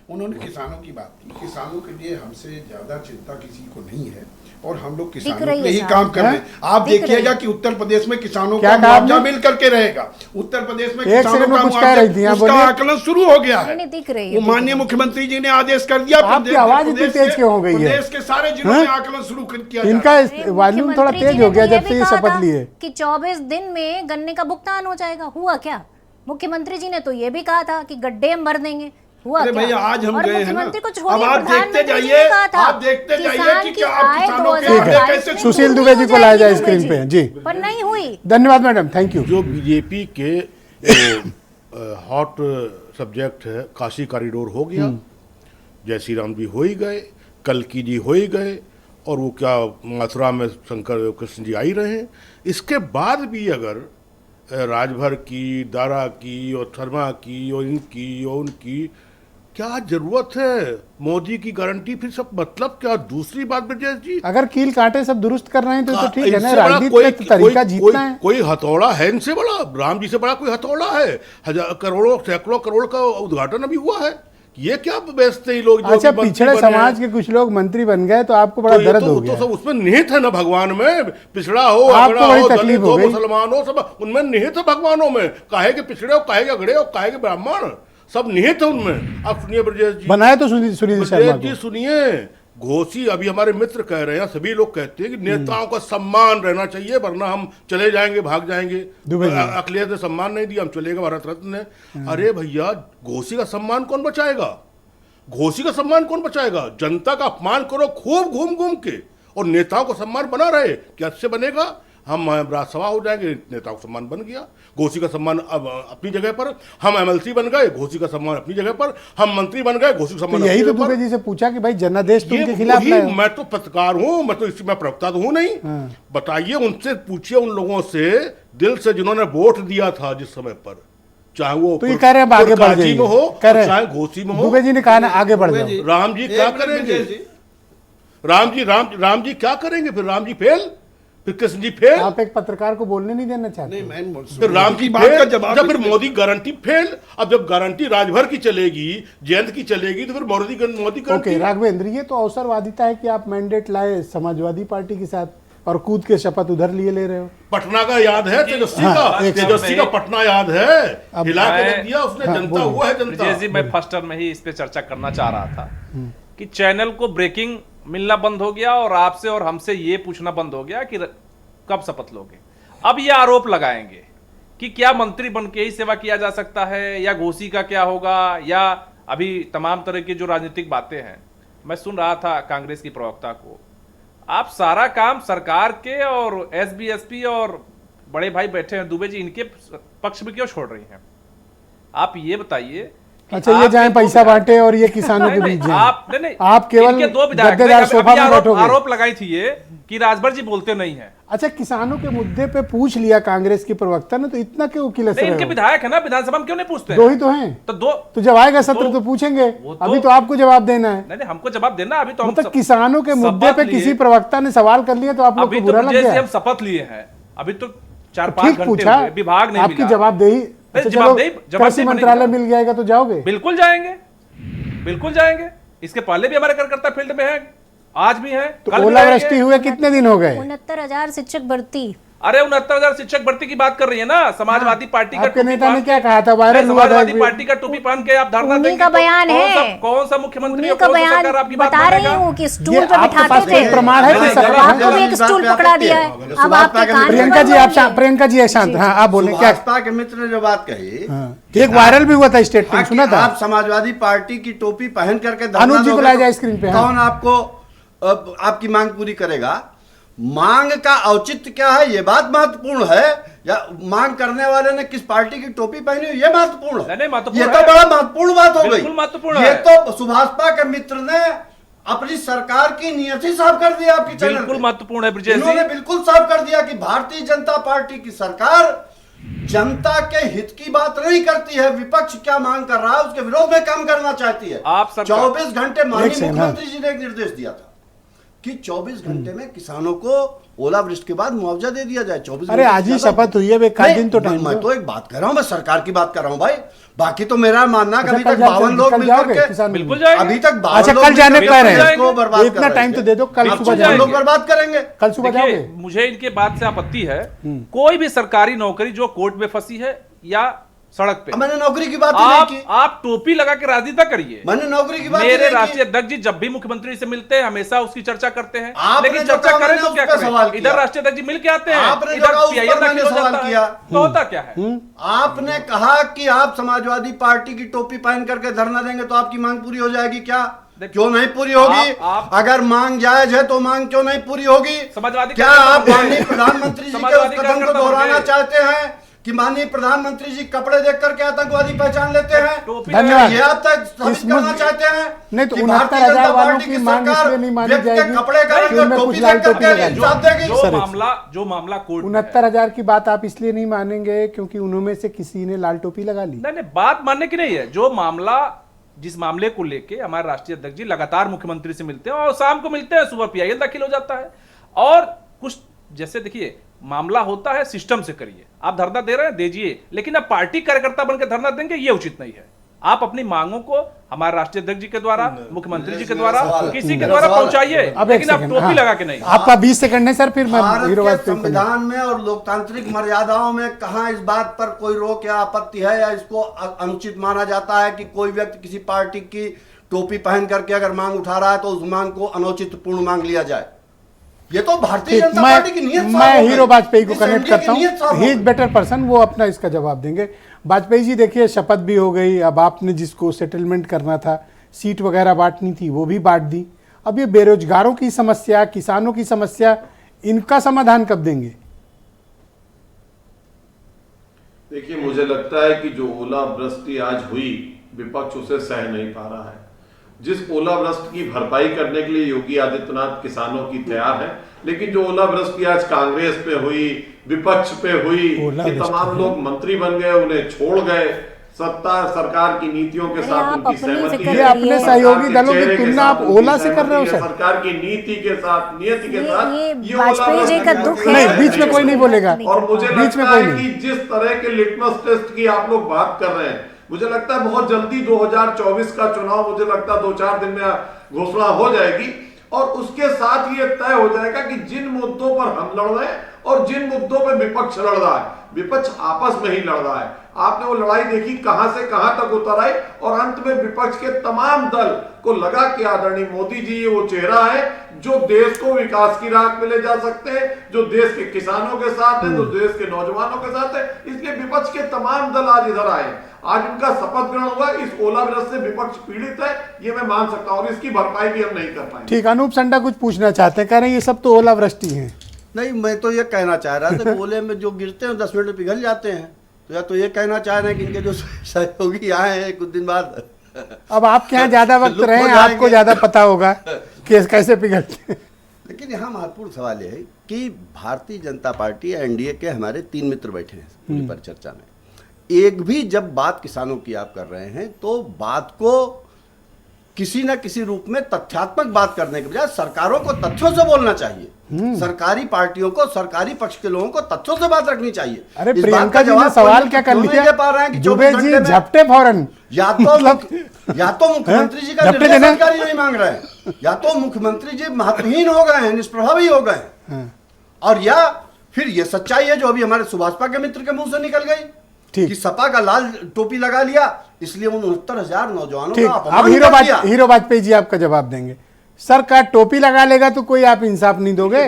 उन्होंने किसानों की बात की, किसानों के लिए हमसे ज्यादा चिंता किसी को नहीं है, और हम लोग किसानों के लिए ही काम कर रहे हैं। आप देखिएगा कि उत्तर प्रदेश में किसानों का मुआवजा मिल करके रहेगा। उत्तर प्रदेश में किसानों का मुआवजा, उसका आकलन शुरू हो गया है। दिख रही है, माननीय मुख्यमंत्री जी ने आदेश कर दिया। आपकी आवाज इतनी तेज क्यों हो गई है? प्रदेश के सारे जिलों में आकलन शुरू किया। इनका वॉल्यूम थोड़ा तेज हो गया जब से ये शपथ लिए कि 24 दिन में गन्ने का भुगतान हो जाएगा। हुआ क्या? मुख्यमंत्री जी ने तो ये भी कहा था कि गड्ढे हम भर देंगे। हुआ क्या? भैया आज हम गए हैं ना, अब आप देखते जाइए कि क्या आप किसानों के कैसे। सुशील दुबे जी को लाया जाए स्क्रीन पे जी, पर नहीं हुई। धन्यवाद मैडम, थैंक यू। जो बीजेपी के हॉट सब्जेक्ट है, काशी कॉरिडोर हो गया, जय श्री राम जी हो ही गए, कल्की जी हो ही गए, और वो क्या मथुरा में शंकर कृष्ण जी आ ही रहे हैं। इसके बाद भी अगर राजभर की, दारा की और शर्मा की और इनकी और उनकी क्या जरूरत है? मोदी की गारंटी फिर सब मतलब क्या? दूसरी बात ब्रजेश जी, अगर कील कांटे सब दुरुस्त कर रहे हैं तो ठीक है ना। राजनीति का तरीका जीतना है। कोई हथौड़ा है इनसे बड़ा? राम जी से बड़ा कोई हथौड़ा है? करोड़ों सैकड़ों करोड़ का उद्घाटन अभी हुआ है। ये क्या बेचते हैं लोग? अच्छा, पिछड़े समाज के कुछ लोग मंत्री बन गए तो आपको बड़ा दर्द हो गया। तो सब उसमें निहित है ना भगवान में। पिछड़ा हो, आपको बड़ी तकलीफ हो गई। मुसलमान हो, सब उनमें निहित है भगवानों में। काहे के पिछड़े हो, काहे के अगड़े हो, काहे के ब्राह्मण, सब निहित है उनमें। अब सुनिए ब्रजेश जी, बनाया तो सुनील शर्मा ब्रजेश जी को। सुनिए, घोषी अभी हमारे मित्र कह रहे हैं, सभी लोग कहते हैं कि नेताओं का सम्मान रहना चाहिए, वरना हम चले जाएंगे, भाग जाएंगे। अखिलेश ने सम्मान नहीं दिया, हम चलेगा भारत रत्न ने। अरे भैया, घोषी का सम्मान कौन बचाएगा? घोषी का सम्मान कौन बचाएगा? जनता का अपमान करो खूब घूम घूम के, और नेताओं का सम्मान बना रहे। क्या इससे बनेगा? हम राज्यसभा हो जाएंगे, नेताओं का सम्मान बन गया। घोषी का सम्मान अब अपनी जगह पर, हम एमएलसी बन गए, घोषी का सम्मान अपनी जगह पर, हम मंत्री बन गए, घोषी का सम्मान। यही तो दुबे जी से पूछा कि भाई जनादेश तो उनके खिलाफ लाए हो। मैं तो पत्रकार हूँ, मैं तो इसमें प्रवक्ता तो हूँ नहीं। बताइए, उनसे पूछिए, उन लोगों से दिल से जिन्होंने वोट दिया था जिस समय पर, चाहे वो तो ये कह रहे हैं आगे बढ़ जाइए, में हो, चाहे घोषी में हो। दुबे जी ने कहा ना आगे बढ़ जाओ। राम जी क्या करेंगे? राम जी क्या करेंगे? फिर राम जी फेल, फिर कृष्ण जी फेल। आप एक पत्रकार को बोलने नहीं देना चाहते? फिर राम जी फेल, जब फिर मोदी गारंटी फेल। अब जब गारंटी राजभर की चलेगी, जयंत की चलेगी, तो फिर मोदी गारंटी। ओके राघवेंद्र, ये तो अवसरवादिता है कि आप मैंडेट लाए समाजवादी पार्टी के साथ और कूद के शपथ उधर लिए ले रहे हो। पटना का याद है, तेजस्वी का पटना याद है, हिला के रख दिया उसने। जनता हुआ है जनता। जी, मैं फर्स्ट टर्म में ही इस पे चर्चा करना चाह रहा था कि चैनल को ब्रेकिंग मिलना बंद हो गया और आपसे और हमसे ये पूछना बंद हो गया कि कब शपथ लोगे। अब ये आरोप लगाएंगे कि क्या मंत्री बन के ही सेवा किया जा सकता है, या घोषी का क्या होगा, या अभी तमाम तरह की जो राजनीतिक बातें हैं। मैं सुन रहा था कांग्रेस की प्रवक्ता को, आप सारा काम सरकार के और एसबी और बड़े भाई बैठे हैं दुबे जी, इनके पक्ष में क्यों छोड़ रही हैं? आप ये बताइए। अच्छा, ये जाए पैसा बांटे और ये किसानों के बीच आप केवल गद्देदार सोफा में बैठोगे। आरोप लगाई थी ये कि राजभर जी बोलते नहीं है। अच्छा, किसानों के मुद्दे पे पूछ लिया कांग्रेस की प्रवक्ता ने, तो इतना क्यों किलस रहे हो? इनके विधायक है ना, विधानसभा में क्यों नहीं पूछते? दो ही तो हैं। तो जब आएगा सत्र तो पूछेंगे। अभी तो आपको जवाब देना है। नहीं, हमको जवाब देना। अभी तो मतलब किसानों के मुद्दे पे किसी प्रवक्ता ने सवाल कर लिया तो आप लोग को बुरा लग गया? हम शपथ लिए हैं, अभी तो 4-5 घंटे हुए, विभाग नहीं आपकी जवाबदेही। कृषि मंत्रालय मिल जाएगा तो जाओगे? बिल्कुल जाएंगे, बिल्कुल जाएंगे। इसके पहले भी हमारे कार्यकर्ता फील्ड में है, आज भी है। तो ओलावृष्टि हुए कितने दिन हो गए? 69,000 शिक्षक भर्ती। अरे 69,000 शिक्षक भर्ती की बात कर रही है ना समाजवादी पार्टी का। आपके नेता ने क्या कहा था? वायरल हुआ था। समाजवादी पार्टी का टोपी पहन के आप धरना देंगे का बयान है। कौन सा मुख्यमंत्री का बयान बता रही हूँ कि स्टूल पे बिठाते थे। प्रमाण है कि आपको भी एक स्टूल पकड़ा दिया है। अब आपके कान। प्रियंका जी शांत। हाँ, आप बोले क्या? भाजपा के मित्र ने जो बात कही, एक वायरल भी हुआ था स्टेटमेंट, सुना था। आप समाजवादी पार्टी की टोपी पहन करके अनुज जी को लाया जाए स्क्रीन पे। कौन आपको आपकी मांग पूरी करेगा? मांग का औचित्य क्या है, ये बात महत्वपूर्ण है, या मांग करने वाले ने किस पार्टी की टोपी पहनी हुई, ये महत्वपूर्ण है। ये तो बड़ा महत्वपूर्ण बात हो गई। ये तो सुभाषपा के मित्र ने अपनी सरकार की नियति साफ कर दिया आपकी चैनल पे। बिल्कुल महत्वपूर्ण है ब्रजेश जी। इन्होंने बिल्कुल साफ कर दिया कि भारतीय जनता पार्टी की सरकार जनता के हित की बात नहीं करती है। विपक्ष क्या मांग कर रहा है उसके विरोध में काम करना चाहती है। 24 घंटे माननीय मुख्यमंत्री जी ने एक निर्देश दिया था कि 24 घंटे में किसानों को ओलावृष्टि के बाद मुआवजा दे दिया जाए। 24 अरे आज ही शपथ हुई है, एक दिन तो टाइम। मैं तो एक बात कर रहा हूँ, मैं सरकार की बात कर रहा हूँ भाई। बाकी तो मेरा मानना कि अभी तक 52 लोग मिलकर के बिल्कुल जाएंगे। अभी तक 52 लोग कल जाने कह रहे हैं। इतना टाइम तो दे दो, कल सुबह लोग बर्बाद करेंगे। कल सुबह जाओगे? मुझे इनके बात से आपत्ति है। कोई भी सरकारी नौकरी जो कोर्ट में फंसी है या सड़क पे, मैंने नौकरी की बात नहीं की। आप टोपी लगा के राजनीति करिए। मैंने नौकरी की बात मेरे राष्ट्रीय अध्यक्ष जी जब भी मुख्यमंत्री से मिलते हैं हमेशा उसकी चर्चा करते हैं, लेकिन जो चर्चा करें तो क्या सवाल करें? इधर राष्ट्रीय अध्यक्ष जी मिल के आते हैं, आपने इधर सवाल किया तो होता क्या है? आपने कहा कि आप समाजवादी पार्टी की टोपी पहन करके धरना देंगे तो आपकी मांग पूरी हो जाएगी। क्या क्यों नहीं पूरी होगी? अगर मांग जायज है तो मांग क्यों नहीं पूरी होगी? समाजवादी क्या आप माननीय प्रधानमंत्री जी के उस कदम को दोहराना चाहते हैं कि माननीय प्रधानमंत्री जी कपड़े देख करके आतंकवादी पहचान लेते हैं? धन्यवाद। ये आप तक साबित करना चाहते हैं? नहीं तो 69,000 वालों की मांग इसलिए नहीं मानी जाएगी कपड़े का टोपी देख करके इंसाफ देगी। जो मामला कोर्ट 69,000 की बात आप इसलिए नहीं मानेंगे क्योंकि उन्होंने से किसी ने लाल टोपी लगा ली? नहीं, बात मानने की नहीं है। जो मामला, जिस मामले को लेके हमारे राष्ट्रीय अध्यक्ष जी लगातार मुख्यमंत्री से मिलते हैं और शाम को मिलते हैं, सुबह PIL दाखिल हो जाता है। और कुछ जैसे देखिए मामला होता है, सिस्टम से करिए। आप धरना दे रहे हैं, दीजिए, लेकिन अब पार्टी कार्यकर्ता बनकर धरना देंगे ये उचित नहीं है। आप अपनी मांगों को हमारे राष्ट्रीय अध्यक्ष जी के द्वारा, मुख्यमंत्री जी के द्वारा, किसी के द्वारा पहुंचाइए, लेकिन आप टोपी लगा के नहीं। आपका 20 सेकंड है सर, फिर मैं भारत हीरो के वाजपेयी को- संविधान में और लोकतांत्रिक मर्यादाओं में कहाँ इस बात पर कोई रोक या आपत्ति है, या इसको अनुचित माना जाता है कि कोई व्यक्ति किसी पार्टी की टोपी पहन करके अगर मांग उठा रहा है तो उस मांग को अनौचित्यपूर्ण मांग लिया जाए? ये तो भारतीय जनता पार्टी की नीयत साफ हो मैं गई। हीरो वाजपेयी को इस कनेक्ट एनडीए की करता नीयत साफ हूँ, हो ही इज गई। बेटर पर्सन, वो अपना इसका जवाब देंगे। वाजपेयी जी देखिए, शपथ भी हो गई, अब आपने जिसको सेटलमेंट करना था, सीट वगैरह बांटनी थी, वो भी बांट दी। अब ये बेरोजगारों की समस्या, किसानों की समस्या, इनका समाधान कब देंगे? देखिए, मुझे लगता है कि जो ओलावृष्टि आज हुई, विपक्ष उसे सह नहीं पा रहा है। जिस ओलावृष्टि की भरपाई करने के लिए योगी आदित्यनाथ किसानों की तैयार है, लेकिन जो ओलावृष्टि आज कांग्रेस पे हुई, विपक्ष पे हुई, कि तमाम लोग मंत्री बन गए, उन्हें छोड़ गए, सत्ता सरकार की नीतियों के साथ उनकी सहमति है, ये अपने सहयोगी दलों की तुलना आप ओला से कर रहे हो सर? सरकार की नीति के साथ, नियति के साथ ये वाजपेयी जी का दुख है। नहीं, बीच में कोई नहीं बोलेगा, और मुझे बीच में लगता कोई है नहीं। कि जिस तरह के लिटमस टेस्ट की आप लोग बात कर रहे हैं, मुझे लगता है बहुत जल्दी 2024 का चुनाव, मुझे लगता है 2-4 दिन में घोषणा हो जाएगी, और उसके साथ ये तय हो जाएगा कि जिन मुद्दों पर हम लड़ रहे हैं और जिन मुद्दों पर विपक्ष लड़ रहा है, विपक्ष आपस में ही लड़ रहा है। आपने वो लड़ाई देखी कहां से कहां तक उतर आई, और अंत में विपक्ष के तमाम दल को लगा कि आदरणीय मोदी जी वो चेहरा है जो देश को विकास की राह पे ले जा सकते हैं, जो देश के किसानों के साथ है, जो देश के नौजवानों के साथ है। इसलिए विपक्ष के तमाम दल आज इधर आए, आज उनका शपथ ग्रहण हुआ। इस ओलावृष्टि से विपक्ष पीड़ित है, ये मैं मान सकता हूं, और इसकी भरपाई भी हम नहीं कर पाएंगे। ठीक, अनूप संडा कुछ पूछना चाहते हैं, कह रहे हैं ये सब तो ओलावृष्टि है। नहीं, मैं तो ये कहना चाह रहा था, ओले में जो गिरते हैं 10 मिनट में पिघल जाते हैं, तो या तो ये कहना चाह रहे हैं कि इनके जो सहयोगी आए हैं कुछ दिन बाद, अब आपके यहाँ ज्यादा वक्त रहे हैं, आपको ज्यादा पता होगा कि कैसे पिघलते हैं। लेकिन यहाँ महत्वपूर्ण सवाल यह है कि भारतीय जनता पार्टी एनडीए के हमारे 3 मित्र बैठे हैं पूरी परिचर्चा में। एक भी जब बात किसानों की आप कर रहे हैं तो बात को किसी न किसी रूप में तथ्यात्मक बात करने के बजाय सरकारों को तथ्यों से बोलना चाहिए। सरकारी पार्टियों को, सरकारी पक्ष के लोगों को तथ्यों से बात रखनी चाहिए। अरे इस प्रियंका बात का जी ने जवाब सवाल कोई क्या कर क्यों नहीं लिया, दे पा रहे हैं कि दुबे 24 जी घंटे में झपटे फौरन, या तो मुख्यमंत्री जी का झपटे निर्देश देना। अधिकारी नहीं मांग रहे हैं, या तो मुख्यमंत्री जी महत्वहीन हो गए हैं, निष्प्रभावी हो गए हैं, और या फिर ये सच्चाई है जो अभी हमारे सुभाषपा के मित्र के मुंह से निकल गई कि सपा का लाल टोपी लगा लिया, इसलिए उन 69,000 नौजवानों ठीक। का अब अपमान कर दिया। हीरो वाजपेयी जी आपका जवाब देंगे। सरकार टोपी लगा लेगा तो कोई आप इंसाफ नहीं दोगे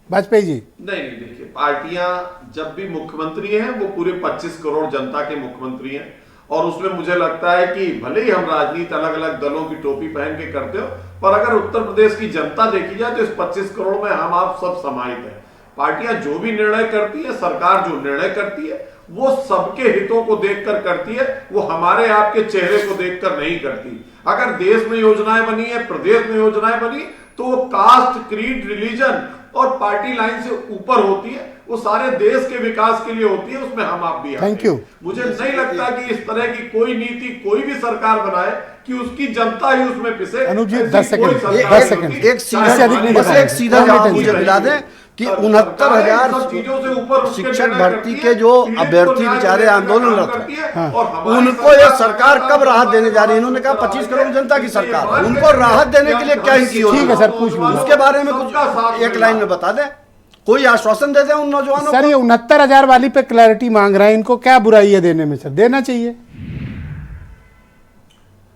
वाजपेयी जी? नहीं, देखिए, पार्टियां जब भी मुख्यमंत्री हैं वो पूरे 25 करोड़ जनता के मुख्यमंत्री हैं, और उसमें मुझे लगता है कि भले ही हम राजनीति अलग अलग दलों की टोपी पहन के करते हो, पर अगर उत्तर प्रदेश की जनता देखी जाए तो इस 25 करोड़ में हम आप सब समाहित हैं। पार्टियां जो भी निर्णय करती है, सरकार जो निर्णय करती है, वो सबके हितों को देखकर करती है, वो हमारे आपके चेहरे को देखकर नहीं करती। अगर देश में योजनाएं बनी है, प्रदेश में योजनाएं बनी, तो वो कास्ट, क्रीड, रिलीजन और पार्टी लाइन से ऊपर होती है, वो सारे देश के विकास के लिए होती है, उसमें हम आप भी आते हैं। Thank you. मुझे नहीं लगता कि इस तरह की कोई नीति कोई भी सरकार बनाए कि उसकी जनता ही उसमें पिसे। अनुज जी, ऐसी 10 सेकंड, कोई सरकार 10 नहीं सेकंड। होती। एक सीधा इससे अधिक नहीं बस बताएं। एक सीधा जवाब मुझे दिला दें कि 69,000 शिक्षक भर्ती के जो अभ्यर्थी बेचारे आंदोलनरत हैं, उनको ये सरकार कब राहत देने जा रही है? इन्होंने कहा 25 करोड़ जनता की सरकार, उनको राहत देने के लिए क्या ही की ठीक है सर, पूछ लूंगा। उसके बारे में कुछ एक लाइन में बता दें, कोई आश्वासन दे दें उन नौजवानों सर को। ये 69,000 वाली पे क्लैरिटी मांग रहे हैं, इनको क्या बुराई है देने में? सर देना चाहिए।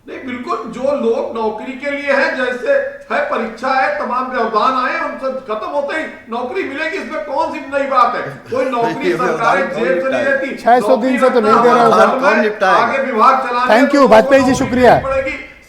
नहीं, बिल्कुल, जो लोग नौकरी के लिए है, जैसे है परीक्षा है, तमाम व्यवधान आए, उनसे खत्म होते ही नौकरी मिलेगी, इसमें कौन सी नई बात है? कोई नौकरी सरकारी जेब से नहीं देती, 600 दिन से तो नहीं दे रहा हूं सर। आगे विभाग चलाने थैंक यू वाजपेयी जी, शुक्रिया।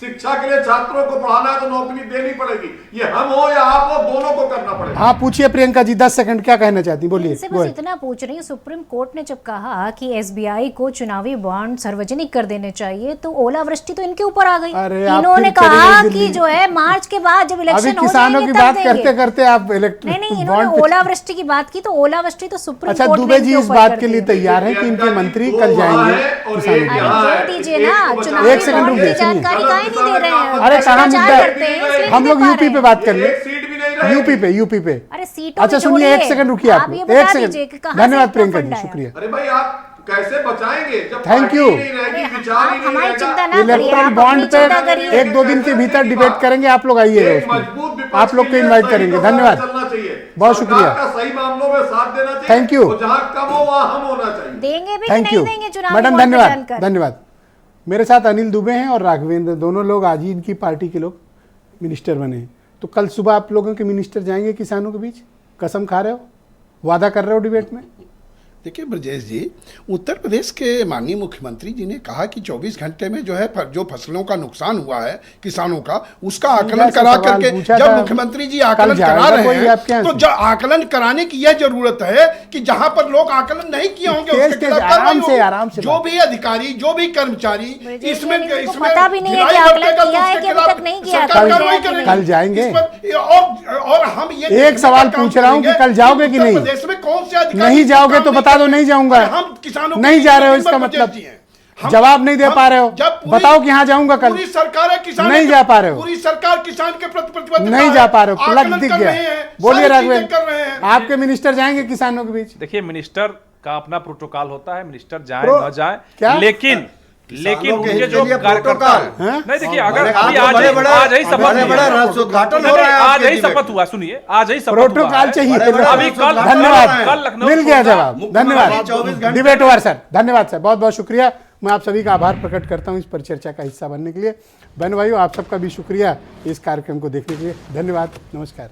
शिक्षा के लिए छात्रों को पढ़ाना है तो नौकरी देनी पड़ेगी, ये हम हो या आप हो, दोनों को करना पड़ेगा। हाँ पूछिए प्रियंका जी, 10 सेकंड, क्या कहना चाहती बोलिए। इनसे बस इतना पूछ रही हूँ, सुप्रीम कोर्ट ने जब कहा कि एसबीआई को चुनावी बॉन्ड सार्वजनिक कर देने चाहिए, तो ओलावृष्टि तो इनके ऊपर आ गई। इन्होंने कहा कि जो है मार्च के बाद जब इलेक्शन हो किसानों की बात करते करते आप नहीं, इन्होंने ओलावृष्टि की बात की, तो ओलावृष्टि तो सुप्रीम अच्छा, कोर्ट दुबे जी इस बात के लिए तैयार है कि इनके मंत्री कल जाएंगे किसानों दे दीजिए ना, चुनावी एक सेकंड बॉन्ड की जानकारी काहे नहीं दे रहे हैं? अरे कहाँ भ्रष्टाचार मुद्दा, करते हैं, इसलिए हम नहीं लोग दे पा यूपी रहे पे हैं। बात कर ले, सीट भी नहीं रहेगी। यूपी पे अरे सीटों अच्छा में सुनिए, जोड़िए। एक सेकंड रुकिए, आप ये एक बता सेकंड, दीजिए कि कहाँ से धन्यवाद इतना प्रियंका फंड जी, आया। शुक्रिया। अरे भाई, आप कैसे बचाएंगे जब Thank पार्टी you. ही नहीं रहेगी, विचार ही नहीं हमारी रहेगा। चिंता ना करिए, इलेक्ट्रल आप बॉन्ड अपनी चिंता पे करिए। एक दो दिन के भीतर डिबेट करेंगे, आप लोग आइएगा एक उसमें, मजबूत विपक्ष आप लोग के को लिए इनवाइट सही करेंगे। तो धन्यवाद, चलना चाहिए। बहुत सरकार शुक्रिया। का सही मामलों में साथ देना चाहिए। Thank you. और जहां कम हो वहां हम होना चाहिए। देंगे भी कि थैंक नहीं यू देंगे चुनाव मैडम, वोट पे धन्यवाद जानकर? धन्यवाद। मेरे साथ अनिल दुबे हैं और राघवेंद्र, दोनों लोग आज ही इनकी पार्टी के लोग मिनिस्टर बने हैं। तो कल सुबह आप लोगों के मिनिस्टर जाएंगे किसानों के बीच, कसम खा रहे हो, वादा कर रहे हो डिबेट में? देखिए ब्रजेश जी, उत्तर प्रदेश के माननीय मुख्यमंत्री जी ने कहा कि 24 घंटे में जो है जो फसलों का नुकसान हुआ है किसानों का, उसका आकलन ऐसा करा सवाल करके, पूछा जब था, मुख्यमंत्री जी कल आकलन जाएगा करा रहे कोई आपके हैं यहाँ तो से? आकलन कराने की यह जरूरत है कि जहां पर लोग आकलन नहीं किए होंगे तेज उसके तेज, खिलाफ आराम कार्रवाई से, होगी। आराम से जो बात। भी अधिकारी, जो भी कर्मचारी इसमें पता भी नहीं है कि ढिलाई आकलन बरतेगा तो किया है उसके कि अभी खिलाफ तक नहीं किया, सरकार कल कार्रवाई जाएंगे। करेगी। कल जाएंगे। इस पर और हम ये एक सवाल पूछ रहा हूं कि कल जाओगे कि नहीं? प्रदेश में कौन से अधिकारी नहीं जाओगे काम तो नहीं बता दो कर रहे? नहीं जाऊंगा। हम किसानों नहीं के जा रहे हो, दिन इसका भर मतलब बचे हैं। हम- जवाब नहीं दे हम- पा रहे हो, जब पूरी- बताओ कि हाँ जाऊंगा कल। पूरी सरकार है किसान नहीं जा पा रहे हो, पूरी सरकार किसान के प्रति प्रतिबद्ध नहीं जा पा रहे हो, आकलन प्लग दिख कर गया। रहे हैं, बोलिए सारी चीजें राघवेंद्र, कर रहे हैं। आपके मिनिस्टर जाएंगे किसानों के बीच? देखिए, मिनिस्टर का अपना प्रोटोकॉल होता है, मिनिस्टर जाए प्रो- न जाए, क्या? लेकिन उनके जो कार्यकर्ता हैं? नहीं, देखिए, अगर बड़े- अभी आप आज बड़े- आज ही शपथ बड़े- हुआ। बड़े रसोद्घाटन हो नहीं, रहा है आज आपके ही डिबेट शपथ हुआ, सुनिए, आज ही शपथ हुआ प्रोटोकॉल है। चाहिए, अभी कल धन्यवाद, कल लखनऊ मिल गया छोड़ना, जवाब, मुख्यमंत्री 24 धन्यवाद। घंटे डिबेट ओवर सर, धन्यवाद सर, बहुत बहुत शुक्रिया। मैं आप सभी का आभार प्रकट करता हूं इस परिचर्चा का हिस्सा बनने के लिए। बहन भाइयों, आप सबका भी शुक्रिया इस कार्यक्रम को देखने के लिए। धन्यवाद, नमस्कार।